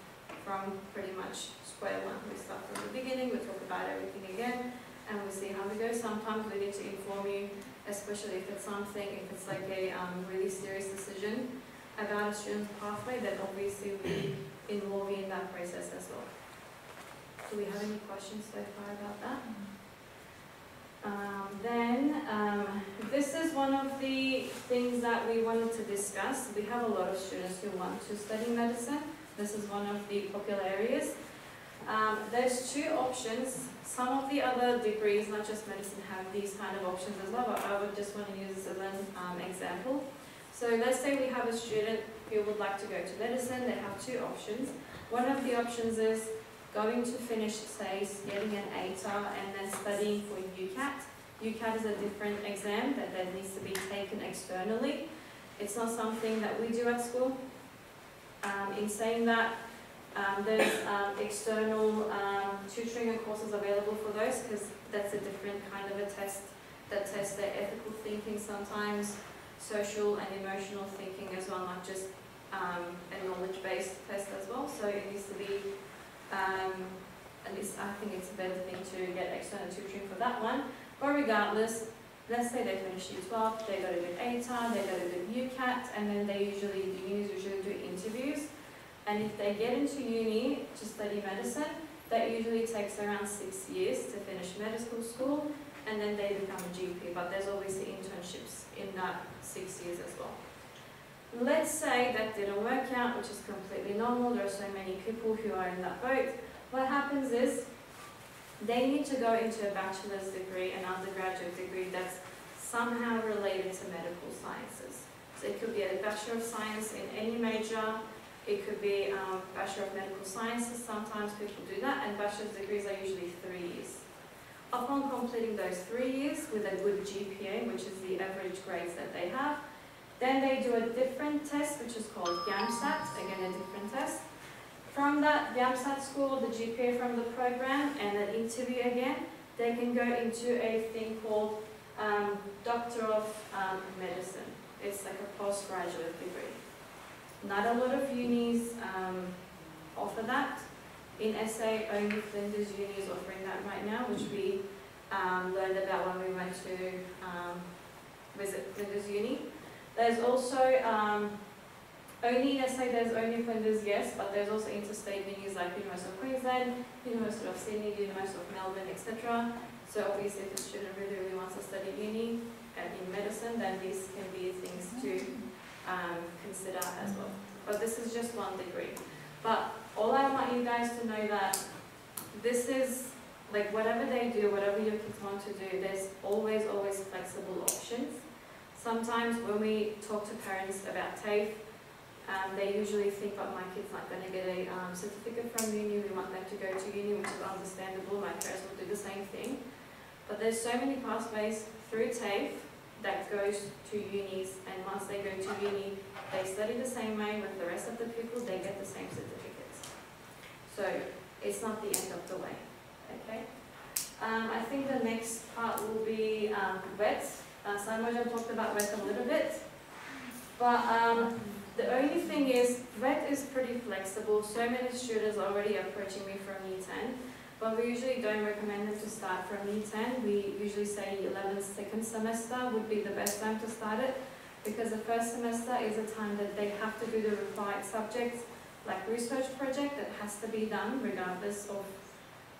from pretty much square one. We start from the beginning, we talk about everything again, and we see how we go. Sometimes we need to inform you, especially if it's something, if it's like a really serious decision about a student's pathway, then obviously we involve you in that process as well. Do we have any questions so far about that? This is one of the things that we wanted to discuss. We have a lot of students who want to study medicine. This is one of the popular areas. There's two options. Some of the other degrees, not just medicine, have these kind of options as well, but I would just want to use this as an example. So let's say we have a student who would like to go to medicine. They have two options. One of the options is going to finish SACE, getting an ATA, and then studying for UCAT. UCAT is a different exam that needs to be taken externally. It's not something that we do at school. In saying that, there's external tutoring and courses available for those, because that's a different kind of a test that tests their ethical thinking sometimes, social and emotional thinking as well, not just a knowledge-based test as well. So it needs to be, at least I think it's a better thing to get external tutoring for that one. But regardless, let's say they finish U12, they got a good ATA, they got a good UCAT, and then the unis usually do interviews. And if they get into uni to study medicine, that usually takes around 6 years to finish medical school, and then they become a GP. But there's obviously internships in that 6 years as well. Let's say that didn't work out, which is completely normal. There are so many people who are in that boat. What happens is they need to go into a bachelor's degree, an undergraduate degree that's somehow related to medical sciences. So it could be a Bachelor of Science in any major. It could be Bachelor of Medical Sciences. Sometimes people do that, and bachelor's degrees are usually 3 years. Upon completing those 3 years with a good GPA, which is the average grades that they have, then they do a different test, which is called GAMSAT, again a different test. From that GAMSAT score, the GPA from the program, and an interview again, they can go into a thing called Doctor of Medicine. It's like a postgraduate degree. Not a lot of unis offer that. In SA, only Flinders Uni is offering that right now, which we learned about when we went to visit Flinders Uni. There's also, only in SA there's only Flinders, yes, but there's also interstate unis like University of Queensland, University of Sydney, University of Melbourne, etc. So obviously if a student really wants to study uni in medicine, then these can be things to consider as well. But this is just one degree. But all I want you guys to know that this is, like whatever they do, whatever your kids want to do, there's always flexible options. Sometimes when we talk to parents about TAFE, they usually think, oh, my kid's not going to get a certificate from uni, we want them to go to uni, which is understandable, my parents will do the same thing. But there's so many pathways through TAFE that goes to unis, and once they go to uni, they study the same way with the rest of the people, they get the same certificates. So it's not the end of the way, okay? I think the next part will be VET. Simon talked about VET a little bit, but the only thing is, VET is pretty flexible. So many students are already approaching me from Year 10, but we usually don't recommend them to start from Year 10. We usually say 11th, second semester would be the best time to start it, because the first semester is a time that they have to do the required subjects, like research project that has to be done regardless of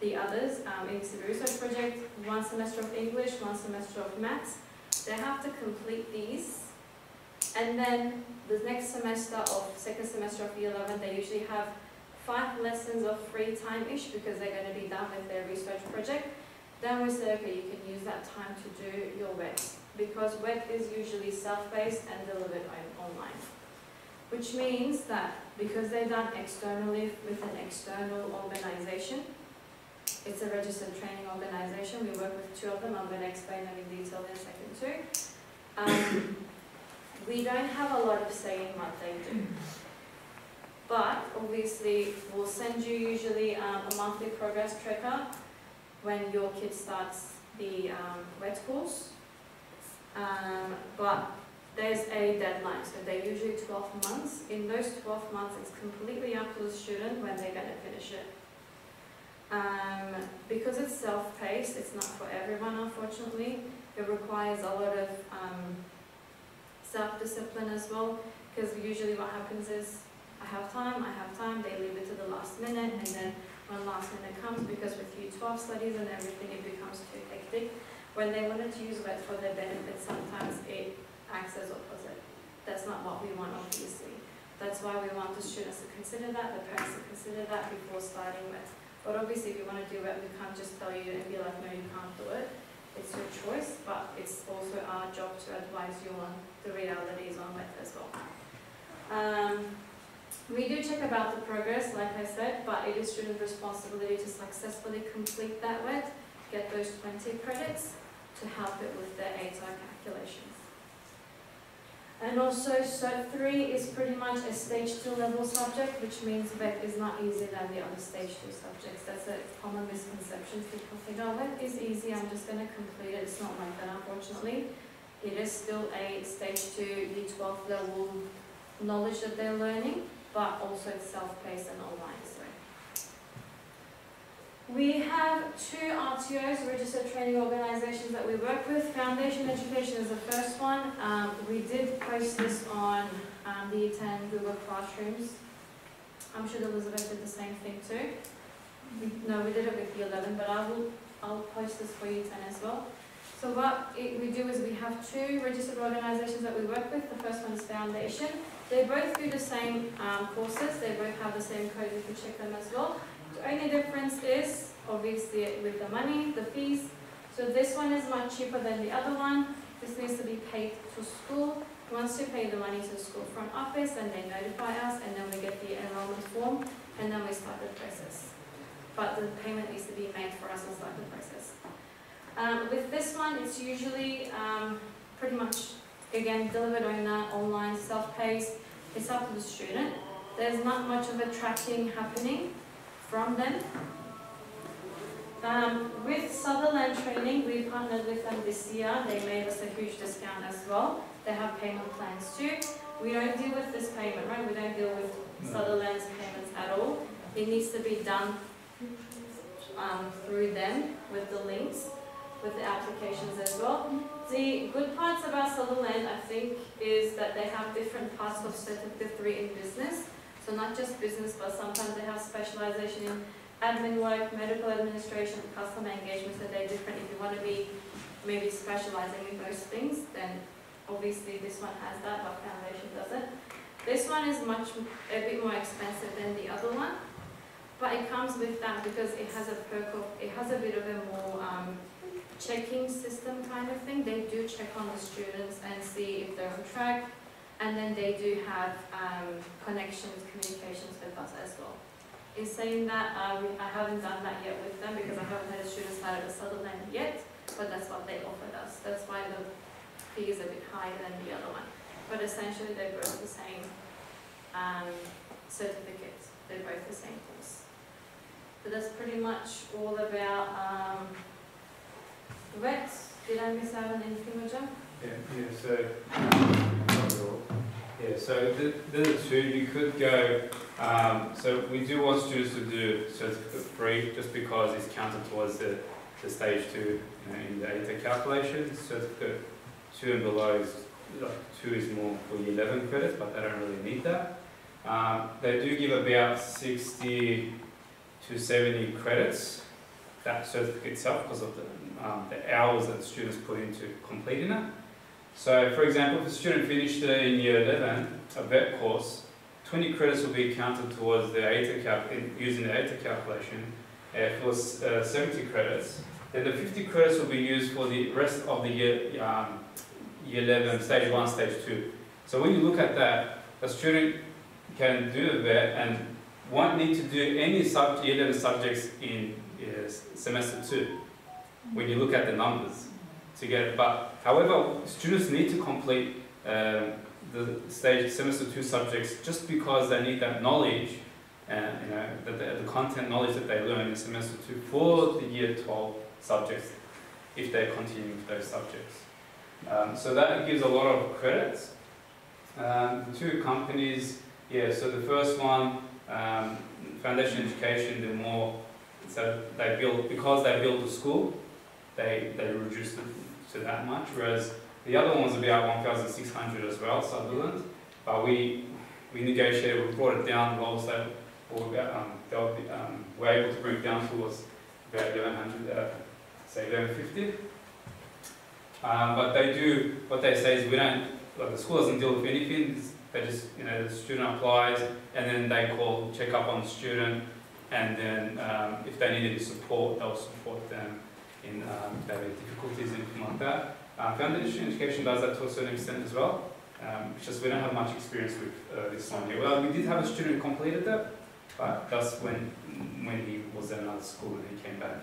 the others. It's a research project, 1 semester of English, 1 semester of maths. They have to complete these. And then the next semester of second semester of Year 11, they usually have 5 lessons of free time-ish, because they're going to be done with their research project. Then we say, okay, you can use that time to do your wet, because wet is usually self-paced and delivered online. Which means that because they're done externally with an external organization, it's a registered training organization. We work with 2 of them. I'm going to explain them in detail in a second too. We don't have a lot of say in what they do. But obviously, we'll send you usually a monthly progress tracker when your kid starts the wet course. But there's a deadline, so they're usually 12 months. In those 12 months, it's completely up to the student when they're going to finish it. Because it's self-paced, it's not for everyone, unfortunately. It requires a lot of self-discipline as well, because usually what happens is, I have time, they leave it to the last minute, and then when last minute comes, because with U12 studies and everything, it becomes too hectic. When they wanted to use wet for their benefit, sometimes it acts as opposite. That's not what we want, obviously. That's why we want the students to consider that, the parents to consider that before starting wet. But obviously, if you want to do it, we can't just tell you and be like, no, you can't do it. It's your choice, but it's also our job to advise you on the realities on wet as well. We do check about the progress, like I said, but it is student responsibility to successfully complete that wet, get those 20 credits to help it with their ATAR calculations. And also, Cert 3 is pretty much a Stage 2 level subject, which means wet is not easier than the other Stage 2 subjects. That's a common misconception. People think, oh, wet is easy, I'm just going to complete it. It's not like that, unfortunately. It is still a Stage 2, U12 level knowledge that they're learning, but also it's self-paced and online. So we have 2 RTOs, registered training organizations, that we work with. Foundation Education is the first one. We did post this on the E10 Google Classrooms. I'm sure Elizabeth did the same thing too. We did it with the 11, but I'll post this for E10 as well. So what we do is we have 2 registered organizations that we work with. The first one is Foundation. They both do the same courses. They both have the same code. You can check them as well. The only difference is, obviously, with the money, the fees. So this one is much cheaper than the other one. This needs to be paid to school. Once you pay the money to the school front office, and they notify us, and then we get the enrollment form, and then we start the process. But the payment needs to be made for us to start the process. With this one, it's usually pretty much, again, delivered online, self-paced. It's up to the student. There's not much of a tracking happening from them. With Sutherland Training, we partnered with them this year. They made us a huge discount as well. They have payment plans too. We don't deal with this payment, right? We don't deal with Sutherland's payments at all. It needs to be done through them with the links, with the applications as well. The good parts about Sutherland, I think, is that they have different parts of Certificate 3 in business. So not just business, but sometimes they have specialization in admin work, medical administration, customer engagement, so they're different. If you want to be maybe specializing in those things, then obviously this one has that, but Foundation doesn't. This one is a bit more expensive than the other one, but it comes with that because it has a perk of, it has a bit of a more checking system kind of thing. They do check on the students and see if they're on track. And then they do have connections, communications with us as well. In saying that, I haven't done that yet with them because I haven't had a student start at Sutherland yet, but that's what they offered us. That's why the fee is a bit higher than the other one. But essentially, they're both the same certificate. They're both the same course. So that's pretty much all about wet. Did I miss out on anything, Roger? So the 2 you could go. So we do want students to do Certificate 3 just because it's counted towards the Stage 2 in the ATA calculation. Certificate 2 and below is 2 is more for 11 credits, but they don't really need that. They do give about 60 to 70 credits, that certificate itself, because of the hours that students put into completing it. So, for example, if a student finished in Year 11, a vet course, 20 credits will be counted towards the ATA using the ATA calculation. If it was 70 credits, then the 50 credits will be used for the rest of the year 11, stage 1, stage 2. So when you look at that, a student can do that and won't need to do any year 11 subjects in semester 2 when you look at the numbers to get it. But however, students need to complete the stage semester 2 subjects just because they need that knowledge and the content knowledge that they learn in semester 2 for the year 12 subjects if they continue with those subjects. So that gives a lot of credits. The two companies, so the first one, Foundation Education, they're more, so they build, because they build the school, they reduce it to that much, whereas the other one was about 1,600 as well, Sutherland, but we negotiated, we brought it down, roles that we're able to bring it down towards about 1,100, say 1,150. But they do, what they say is we don't, like the school doesn't deal with anything, they just, the student applies and then they call, check up on the student, and then if they need any support, they'll support them in if they have difficulties, anything like that. Foundation Education does that to a certain extent as well. It's just we don't have much experience with this one here. Well, we did have a student who completed that, but that's when he was at another school and he came back.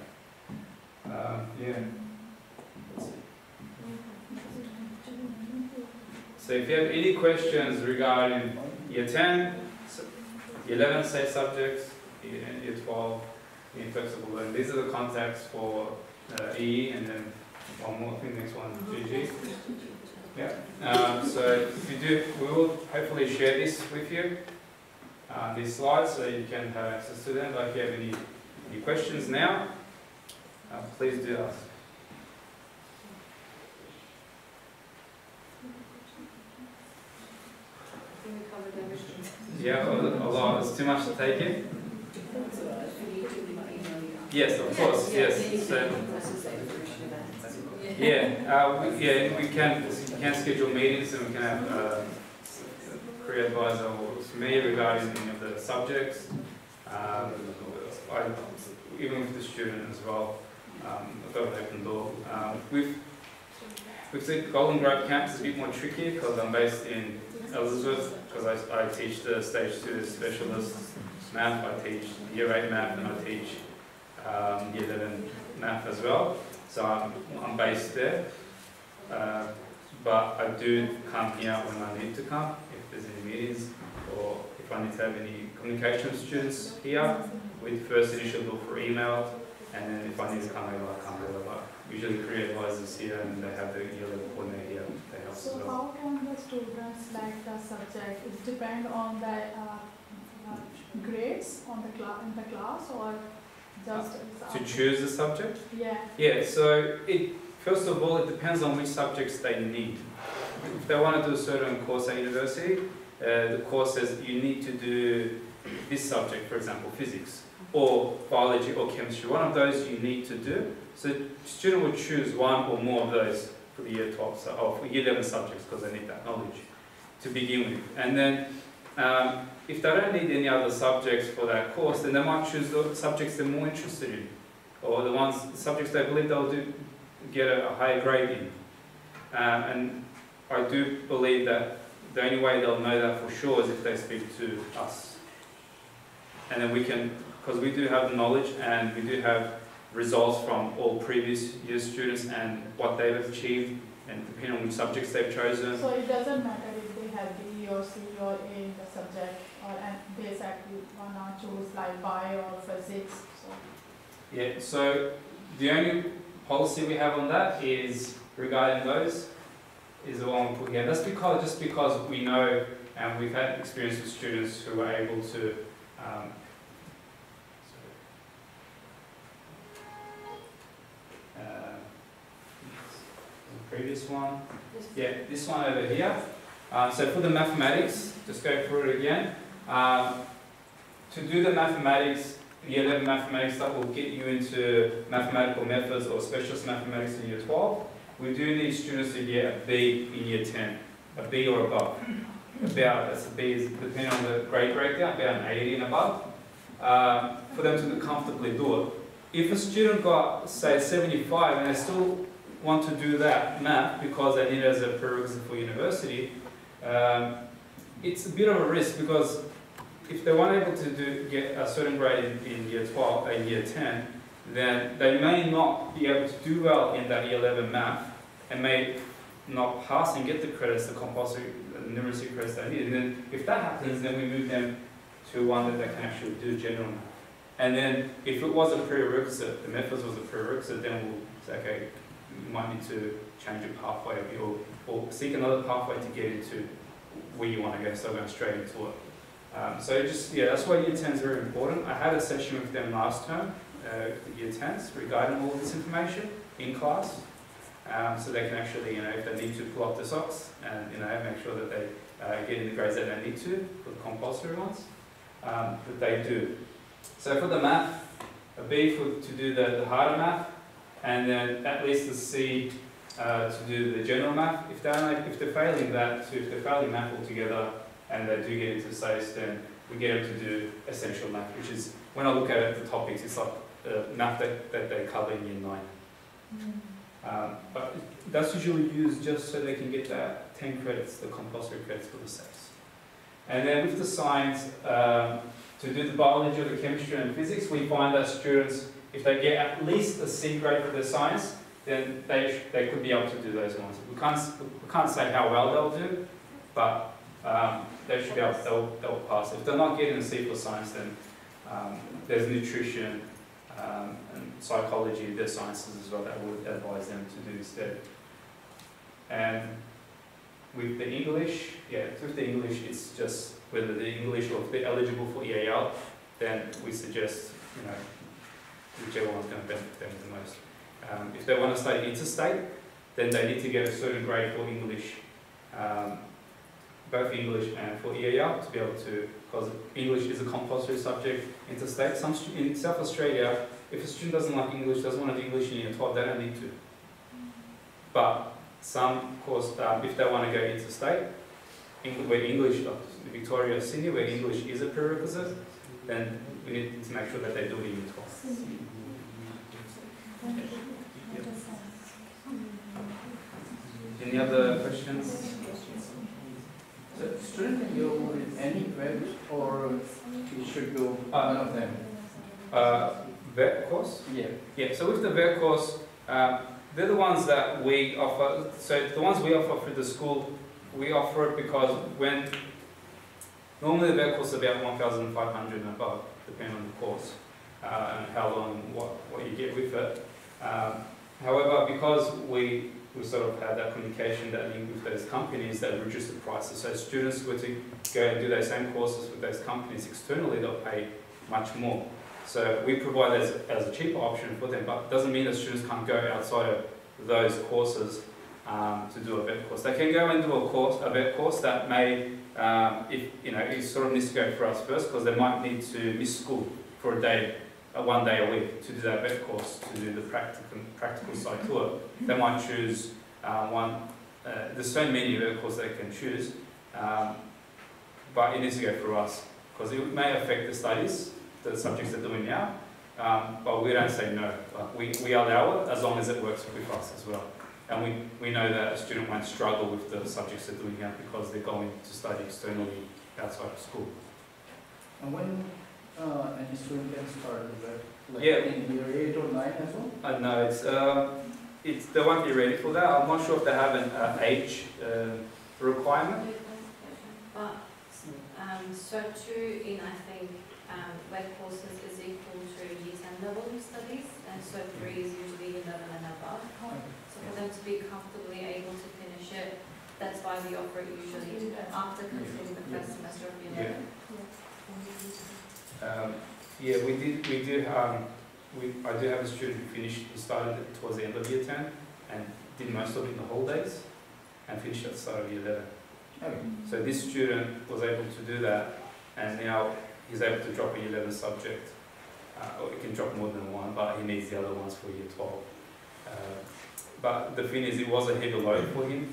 Let's see. So if you have any questions regarding year 10, year 11 SACE subjects, year 12, year flexible learning, these are the contacts for EE, and then one more, I think next one, GG. Yeah. So if you do, we will hopefully share this with you, these slides, so you can have access to them. But if you have any questions now, please do ask. Yeah, a lot. It's too much to take in. Yes, of course. Yes. So, we can schedule meetings, and we can have a career advisor or me regarding any of the subjects. Even with the student as well. I've got an open door. With the Golden Grove campus, it's a bit more tricky because I'm based in Elizabeth, because I teach the stage 2 specialist math, I teach year 8 math, and I teach year 11 math as well. So I'm based there. But I do come here when I need to come, if there's any meetings, or if I need to have any communication with students here, with first initial look for email, and then if I need to come over, I come over. But usually career advisors here, and they have the year 11 coordinator here, they help as well. So how can the students select the subject? It depends on the grades in the class, or just to choose the subject? Yeah. So first of all, it depends on which subjects they need. If they want to do a certain course at university, the course says you need to do this subject, for example, physics, or biology, or chemistry. One of those you need to do. So the student will choose one or more of those for the year 12, or for year 11 subjects, because they need that knowledge to begin with. And then if they don't need any other subjects for that course, then they might choose the subjects they're more interested in, or the subjects they believe they'll get a higher grade in. And I do believe that the only way they'll know that for sure is if they speak to us. And then we can, because we do have the knowledge and we do have results from all previous year students and what they've achieved, and depending on which subjects they've chosen. So it doesn't matter if they have B or C or A in the subject, and they exactly want to choose like bio or physics. So the only policy we have on that is regarding those is the one we put here. That's just because we know, and we've had experience with students who are able to the previous one. This one over here. So for the mathematics, just go through it again. To do the mathematics, year 11 mathematics, that will get you into mathematical methods or specialist mathematics in year 12. We do need students to get a B in year 10, a B or above. That's a B is depending on the grade breakdown, about an 80 and above. For them to comfortably do it if a student got, say, 75 and they still want to do that math because they need it as a prerequisite for university, it's a bit of a risk, because if they weren't able to get a certain grade in year 12 and year 10, then they may not be able to do well in that year 11 math and may not pass and get the credits, the compulsory numeracy credits they need. And then if that happens, then we move them to one that they can actually do general math. And then if it was a prerequisite, the methods was a prerequisite, then we'll say, okay, you might need to change your pathway or seek another pathway to get into where you want to go, so going straight into it. So just, yeah, that's why year 10 is very important. I had a session with them last term, the year 10s, regarding all of this information in class. So they can actually, if they need to pull up the socks and, make sure that they get in the grades that they need to, for the compulsory ones, that they do. So for the math, a B to do the harder math, and then at least a C to do the general math. If they're failing that, so if they're failing math altogether and they do get into SACE, then we get them to do essential math, which is, when I look at it, the topics, it's like math that they cover in year 9. But that's usually used just so they can get that 10 credits, the compulsory credits for the SACE. And then with the science, to do the biology or the chemistry and physics, we find that students, if they get at least a C grade for their science, then they could be able to do those ones. We can't say how well they'll do, but they should be able, they'll pass. If they're not getting a C for science, then there's nutrition and psychology, there's sciences as well that would advise them to do instead. And with the English, with the English, it's just whether the English or if they're eligible for EAL, then we suggest, whichever one's going to benefit them the most. If they want to study interstate, then they need to get a certain grade for English, both English and for EAL, to be able to, because English is a compulsory subject interstate. In South Australia, if a student doesn't like English, doesn't want to do English in year 12, they don't need to. But some course, if they want to go interstate, where English, Victoria, Sydney, where English is a prerequisite, then we need to make sure that they do it in year 12. Any other questions? So student can go with any grade, or you should go one of them? VET course? Yeah. Yeah, so with the VET course, they're the ones that we offer. So the ones we offer through the school, we offer it because normally the VET course is about 1,500 and above, depending on the course and how long, what you get with it. However, because we sort of had that communication, that link with those companies, that reduce the prices. So students were to go and do those same courses with those companies externally, they'll pay much more. So we provide as a cheaper option for them, but it doesn't mean that students can't go outside of those courses to do a VET course. They can go and do a VET course that may, it sort of needs to go for us first, because they might need to miss school for a day, 1 day a week to do that VET course, to do the practical side to it. They might choose there's so many VET courses they can choose, but it needs to go through us, because it may affect the studies, the subjects they're doing now, but we don't say no. We allow it as long as it works with us as well. And we know that a student won't struggle with the subjects they're doing now because they're going to study externally outside of school. And when any student can start with that? Like Yeah. in year 8 or 9 as well? No, they won't be ready for that. I'm not sure if they have an age requirement. But Cert 2 in, I think, VET courses is equal to year 10 level studies, and Cert 3 is usually 11 and above. So for them to be comfortably able to finish it, that's why we offer it usually after completing the first semester of year 11. I do have a student who started towards the end of year 10 and did most of it in the holidays and finished at the start of year 11. Okay. So this student was able to do that, and now he's able to drop a year 11 subject, or he can drop more than one, but he needs the other ones for year 12. But the thing is, it was a heavy load for him,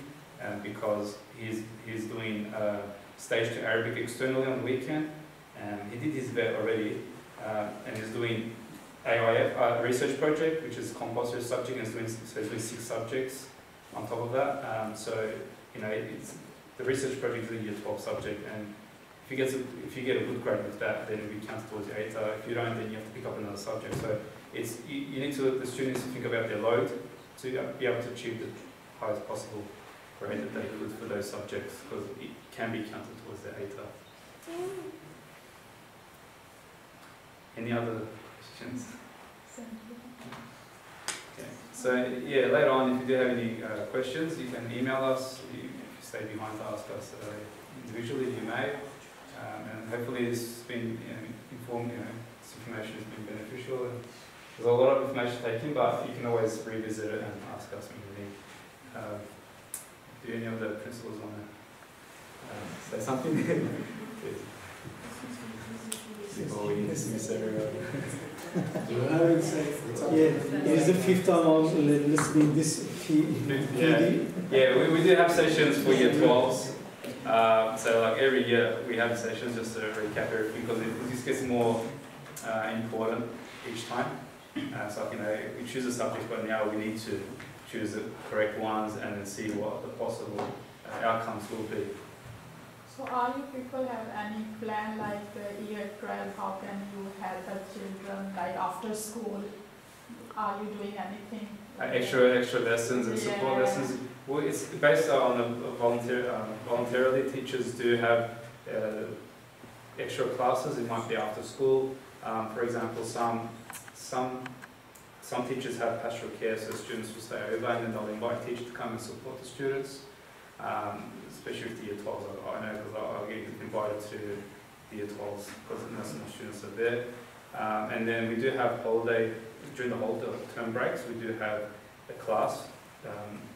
because he's doing stage 2 Arabic externally on the weekend, and he did his VET already, and he's doing AIF research project, which is compulsory subject, and it's doing 6 subjects on top of that. So, you know, it's the research project is a year 12 subject, and if you get a good grade with that, then it will be counted towards your ATAR. If you don't, then you have to pick up another subject. So it's you need to the students to think about their load to be able to achieve the highest possible grade that they could for those subjects, because it can be counted towards their ATAR. Any other questions? Okay. So yeah, later on, if you do have any questions, you can email us. If you stay behind to ask us individually, you may. And hopefully this has been informed. This information has been beneficial. And there's a lot of information taken, but you can always revisit it and ask us when you need. Do any of the principals want to say something? Before we dismiss everyone. I would say, yeah, it is the 5th time I'm listening this PD. Yeah, we do have sessions for year 12s. So like every year we have sessions just to recap everything, because it just gets more important each time. So you know, we choose a subject, but now we need to choose the correct ones and then see what the possible outcomes will be. So are you people have any plan like year 12, how can you help the children like after school? Are you doing anything? Extra lessons and support lessons. Well, it's based on voluntarily. Teachers do have extra classes. It might be after school. For example, some teachers have pastoral care, so students will stay over and then they'll invite teachers to come and support the students. Especially with the year 12s, I know because I'll get invited to the year 12s because most of my students are there. And then we do have during the whole term breaks, we do have a class,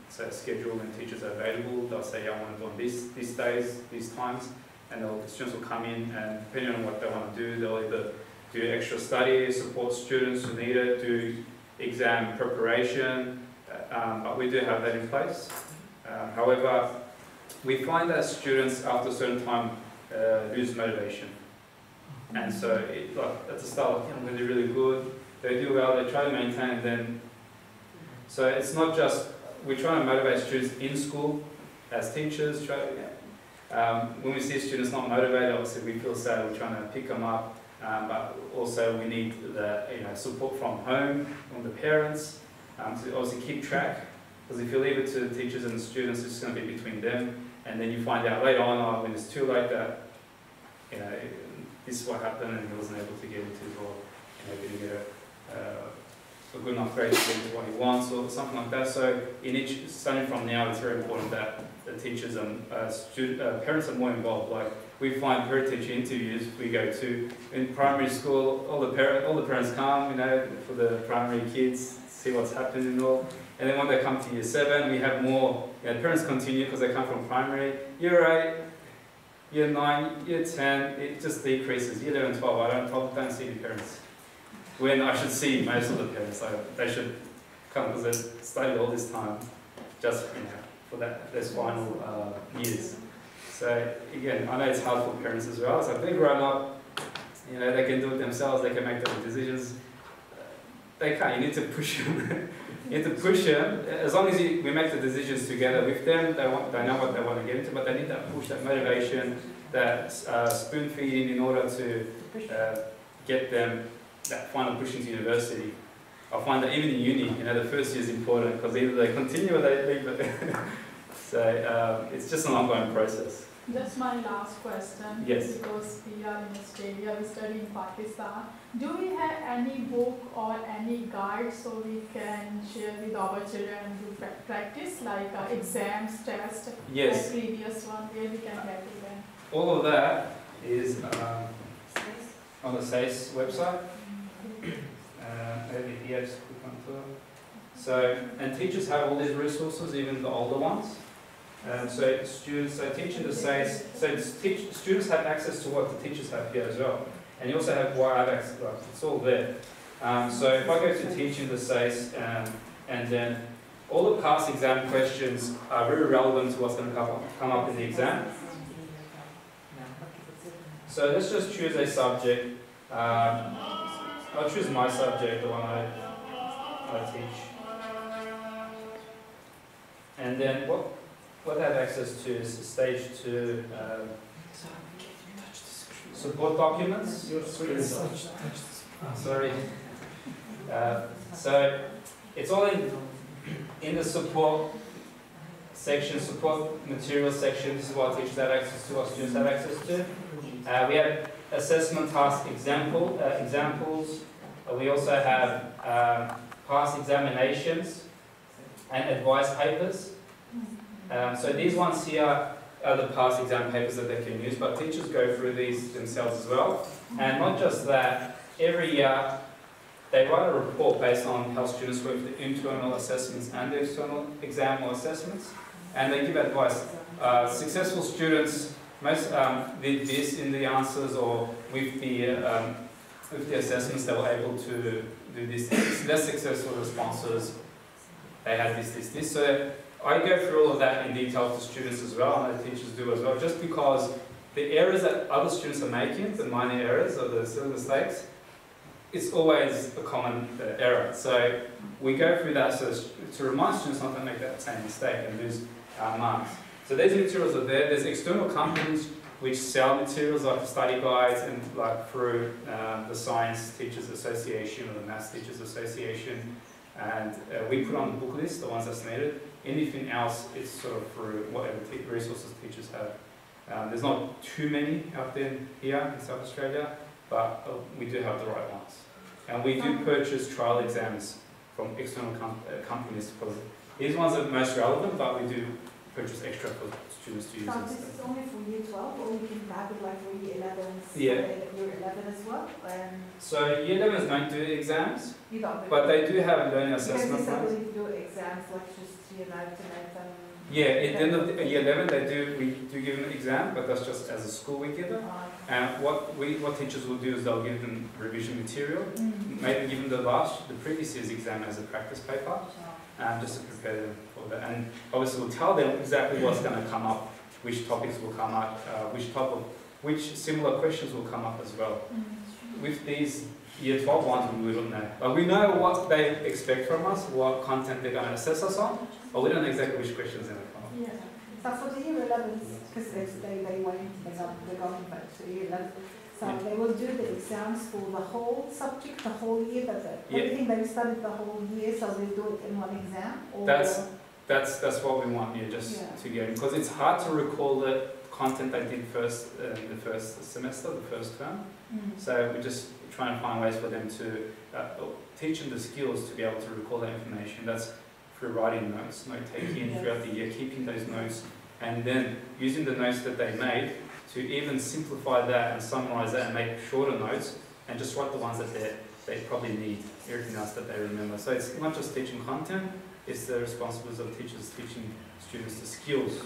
so a schedule when teachers are available. They'll say, yeah, I want to do on these days, these times, and the students will come in, and depending on what they want to do, they'll either do extra study, support students who need it, do exam preparation, but we do have that in place. However, we find that students after a certain time lose motivation. And so at the start, I'm going to do really good, they do well, they try to maintain, and then, so it's not just, we're trying to motivate students in school as teachers. When we see students not motivated, obviously we feel sad, we're trying to pick them up, but also we need the support from home, from the parents, to obviously keep track. Because if you leave it to the teachers and the students, it's going to be between them, and then you find out later on, when it's too late, that this is what happened, and he wasn't able to get into it, or didn't get a good enough grade to get into what he wants, or something like that. So, starting from now, it's very important that the teachers and parents are more involved. Like we find parent-teacher interviews we go to in primary school. All the parents come, for the primary kids, see what's happening and all. And then when they come to year 7, we have more, parents continue because they come from primary. Year 8, year 9, year 10, it just decreases. Year 11, 12, I don't see the parents. When I should see most of the parents, they should come because they've studied all this time just for those final years. So again, I know it's hard for parents as well. So if they're grown up, they can do it themselves, they can make their decisions. They can't, you need to push them. You need to push them. As long as we make the decisions together with them, they know what they want to get into, but they need that push, that motivation, that spoon feeding in order to get them that final push into university. I find that even in uni, the first year is important because either they continue or they leave it. So it's just an ongoing process. Just my last question. Yes. Because we are in Australia, we study in Pakistan. Do we have any book or any guide so we can share with our children and do practice, like exams, tests, yes, like previous one, where we can get it then? All of that is on the SACE website. Maybe here, just click onto it. So, and teachers have all these resources, even the older ones. So teaching the SACE, students have access to what the teachers have here as well. And you also have what I have access to, it's all there. So if I go to teaching the SACE, and then all the past exam questions are very relevant to what's going to come up in the exam. So let's just choose a subject. I'll choose my subject, the one I teach. And then what I have access to is stage 2 support documents. Sorry. So it's all in the support section, support material section. This is what teachers have access to, what students have access to. We have assessment task examples. We also have past examinations and advice papers. So these ones here are the past exam papers that they can use, but teachers go through these themselves as well. And not just that, every year they write a report based on how students work with the internal assessments and the external exam or assessments, and they give advice. Successful students most did this in the answers, or with the assessments they were able to do this. Less successful responses, they had this. So I go through all of that in detail to students as well, and the teachers do as well, just because the errors that other students are making, the minor errors or the silly mistakes, it's always a common error. So we go through that so to remind students not to make that same mistake and lose marks. So these materials are there. There's external companies which sell materials like the study guides and like through the Science Teachers Association or the Maths Teachers Association. And we put on the book list the ones that's needed. Anything else is sort of through whatever resources teachers have. There's not too many out there here in South Australia, but we do have the right ones. And we do purchase trial exams from external companies. Because these ones are the most relevant, but we do purchase extra for students to use. So this is only for year 12, or we can have it like for year 11, Yeah. year 11 as well? So year 11s don't do exams, You don't but they do have learning assessment because plans. they do exams like just year 9 to 11. Yeah, at the end of year 11, we do give them an exam, but that's just as a school we give them. And what teachers will do is they'll give them revision material, maybe give them the previous year's exam as a practice paper, just to prepare them for that. And obviously we'll tell them exactly what's going to come up, which topics will come up, which similar questions will come up as well. With these year 12 ones, we don't know. But we know what they expect from us, what content they're going to assess us on, but we don't know exactly which questions they're going to come up. Yeah. So for the year 11, because they went, they're going back to year 11, so they will do the exams for the whole subject, the whole year, everything they've studied the whole year, so they do it in one exam? Or That's what we want here, just to get, because it's hard to recall the content they did first the first semester, the first term. So we're just trying to find ways for them to teach them the skills to be able to recall that information. That's through writing notes, note-taking throughout the year, keeping those notes, and then using the notes that they made to even simplify that and summarize that and make shorter notes, and just write the ones that they probably need, everything else that they remember. So it's not just teaching content, it's the responsibility of teachers teaching students the skills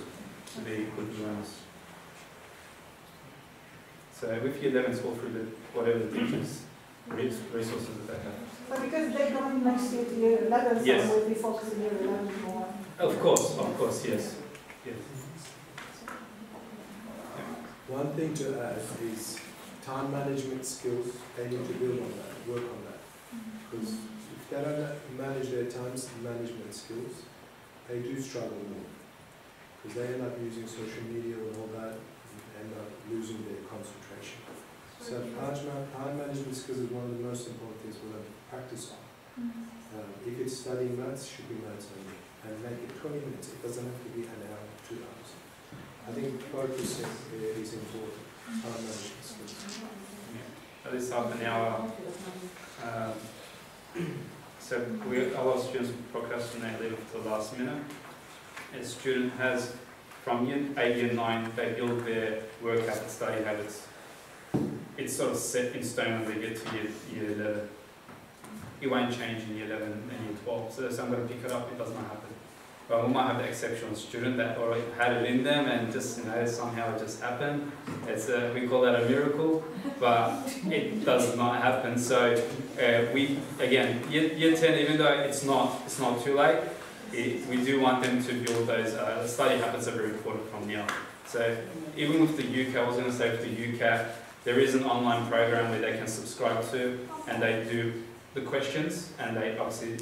to be good learners. So with year 11, it's all through whatever the teachers' resources that they have. But because they're going next year to year 11, Yes. so we'll be focusing year 11 more. Of course, yes. One thing to add is time management skills. They need to build on that, work on that. Because if they don't manage their time management skills, they do struggle more. Because they end up using social media and all that, and end up losing their concentration. So time management skills is one of the most important things we'll have to practice on. If it's studying maths, it should be maths only. And make it 20 minutes. It doesn't have to be an hour, 2 hours. I think focusing is important. Time management skills. At least half an hour. So a lot of students procrastinate, leave it to the last minute. A student has, from year 8, year 9, they build their work habits, study habits. It's sort of set in stone when they get to year 11. It won't change in year 11 and year 12. So I'm going to pick it up, it does not happen. But we might have the exceptional student that already had it in them and just, somehow it just happened. We call that a miracle, but it does not happen. So year 10, even though it's not too late, we do want them to build those study habits are very important from now. So even with the UCAT, I was going to say with the UCAT, there is an online program where they can subscribe to, and they do the questions, and they obviously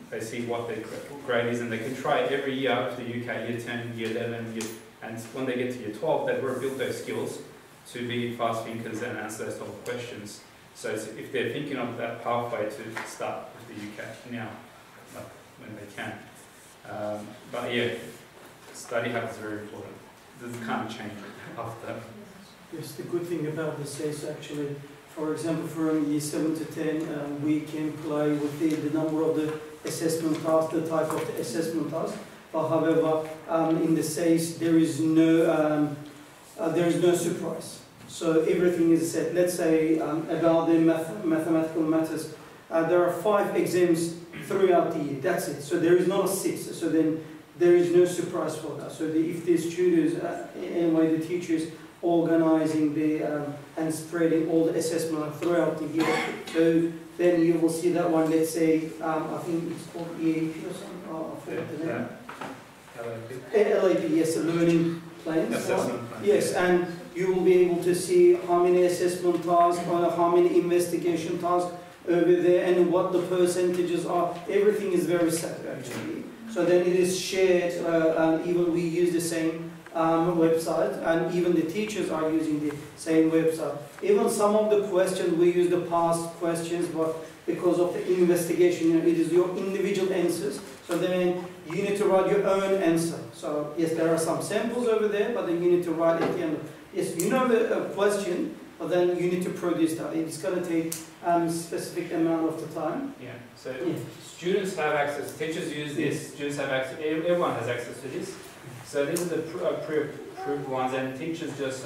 they see what their grade is, and they can try it every year for the UK, year 10, year 11, and when they get to year 12, they've rebuilt those skills to be fast thinkers and answer those type of questions. So if they're thinking of that pathway to start with the UK now, like when they can. But yeah, study habits are very important. This can't change after. Yes, the good thing about the SACE actually, for example, from year 7 to 10, we can play with the number of the assessment tasks, the type of the assessment task. But however, in the SACE, there is no surprise. So everything is set. Let's say about the mathematical matters, there are 5 exams throughout the year. That's it. So there is not a 6. So then there is no surprise for that. So if the students, anyway, the teachers organizing the and spreading all the assessment throughout the year, so then you will see that one. Let's say I think it's called EAP or something. Oh, I forgot the name. LAP, yes, a learning plans. Assessment plan. Yes, and you will be able to see how many assessment tasks or how many investigation tasks over there and what the percentages are. Everything is very set actually. So then it is shared, and even we use the same website, and even the teachers are using the same website. Even some of the questions, we use the past questions, but because of the investigation, it is your individual answers. So then you need to write your own answer. So yes, there are some samples over there, but then you need to write at the end. Yes, you know the question, but then you need to produce that. It's going to take specific amount of the time. Yeah. So students have access. Teachers use this. Students have access. Everyone has access to this. So these are the pre-approved ones, and teachers just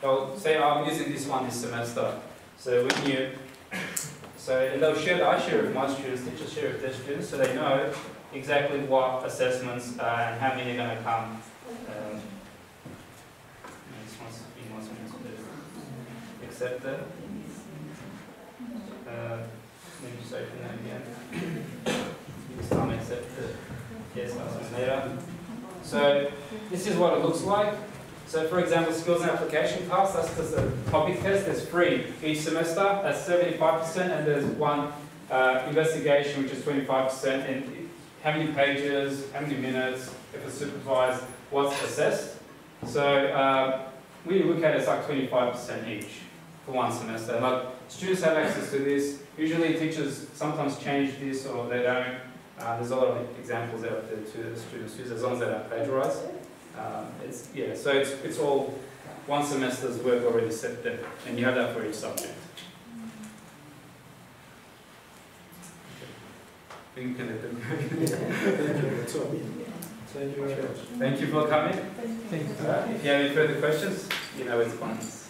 they'll say, oh, "I'm using this one this semester." So when you and they'll share. I share it with my students. Teachers share it with their students, so they know exactly what assessments and how many are going to come. Accept that. Let me just open that again. This time accept it. Yes, later. So this is what it looks like. So for example, skills and application tasks, that's just a topic test. There's 3 each semester. That's 75%, and there's 1 investigation, which is 25%. And how many pages, how many minutes, if it's supervised, what's assessed. So we look at it, it's like 25% each for 1 semester. Like students have access to this. Usually teachers sometimes change this or they don't. There's a lot of examples out there too that the students use, as long as they don't plagiarise. So it's all 1 semester's work already set there, and you have that for each subject. Thank you very much. Thank you for coming. If you have any further questions, you know where to find us.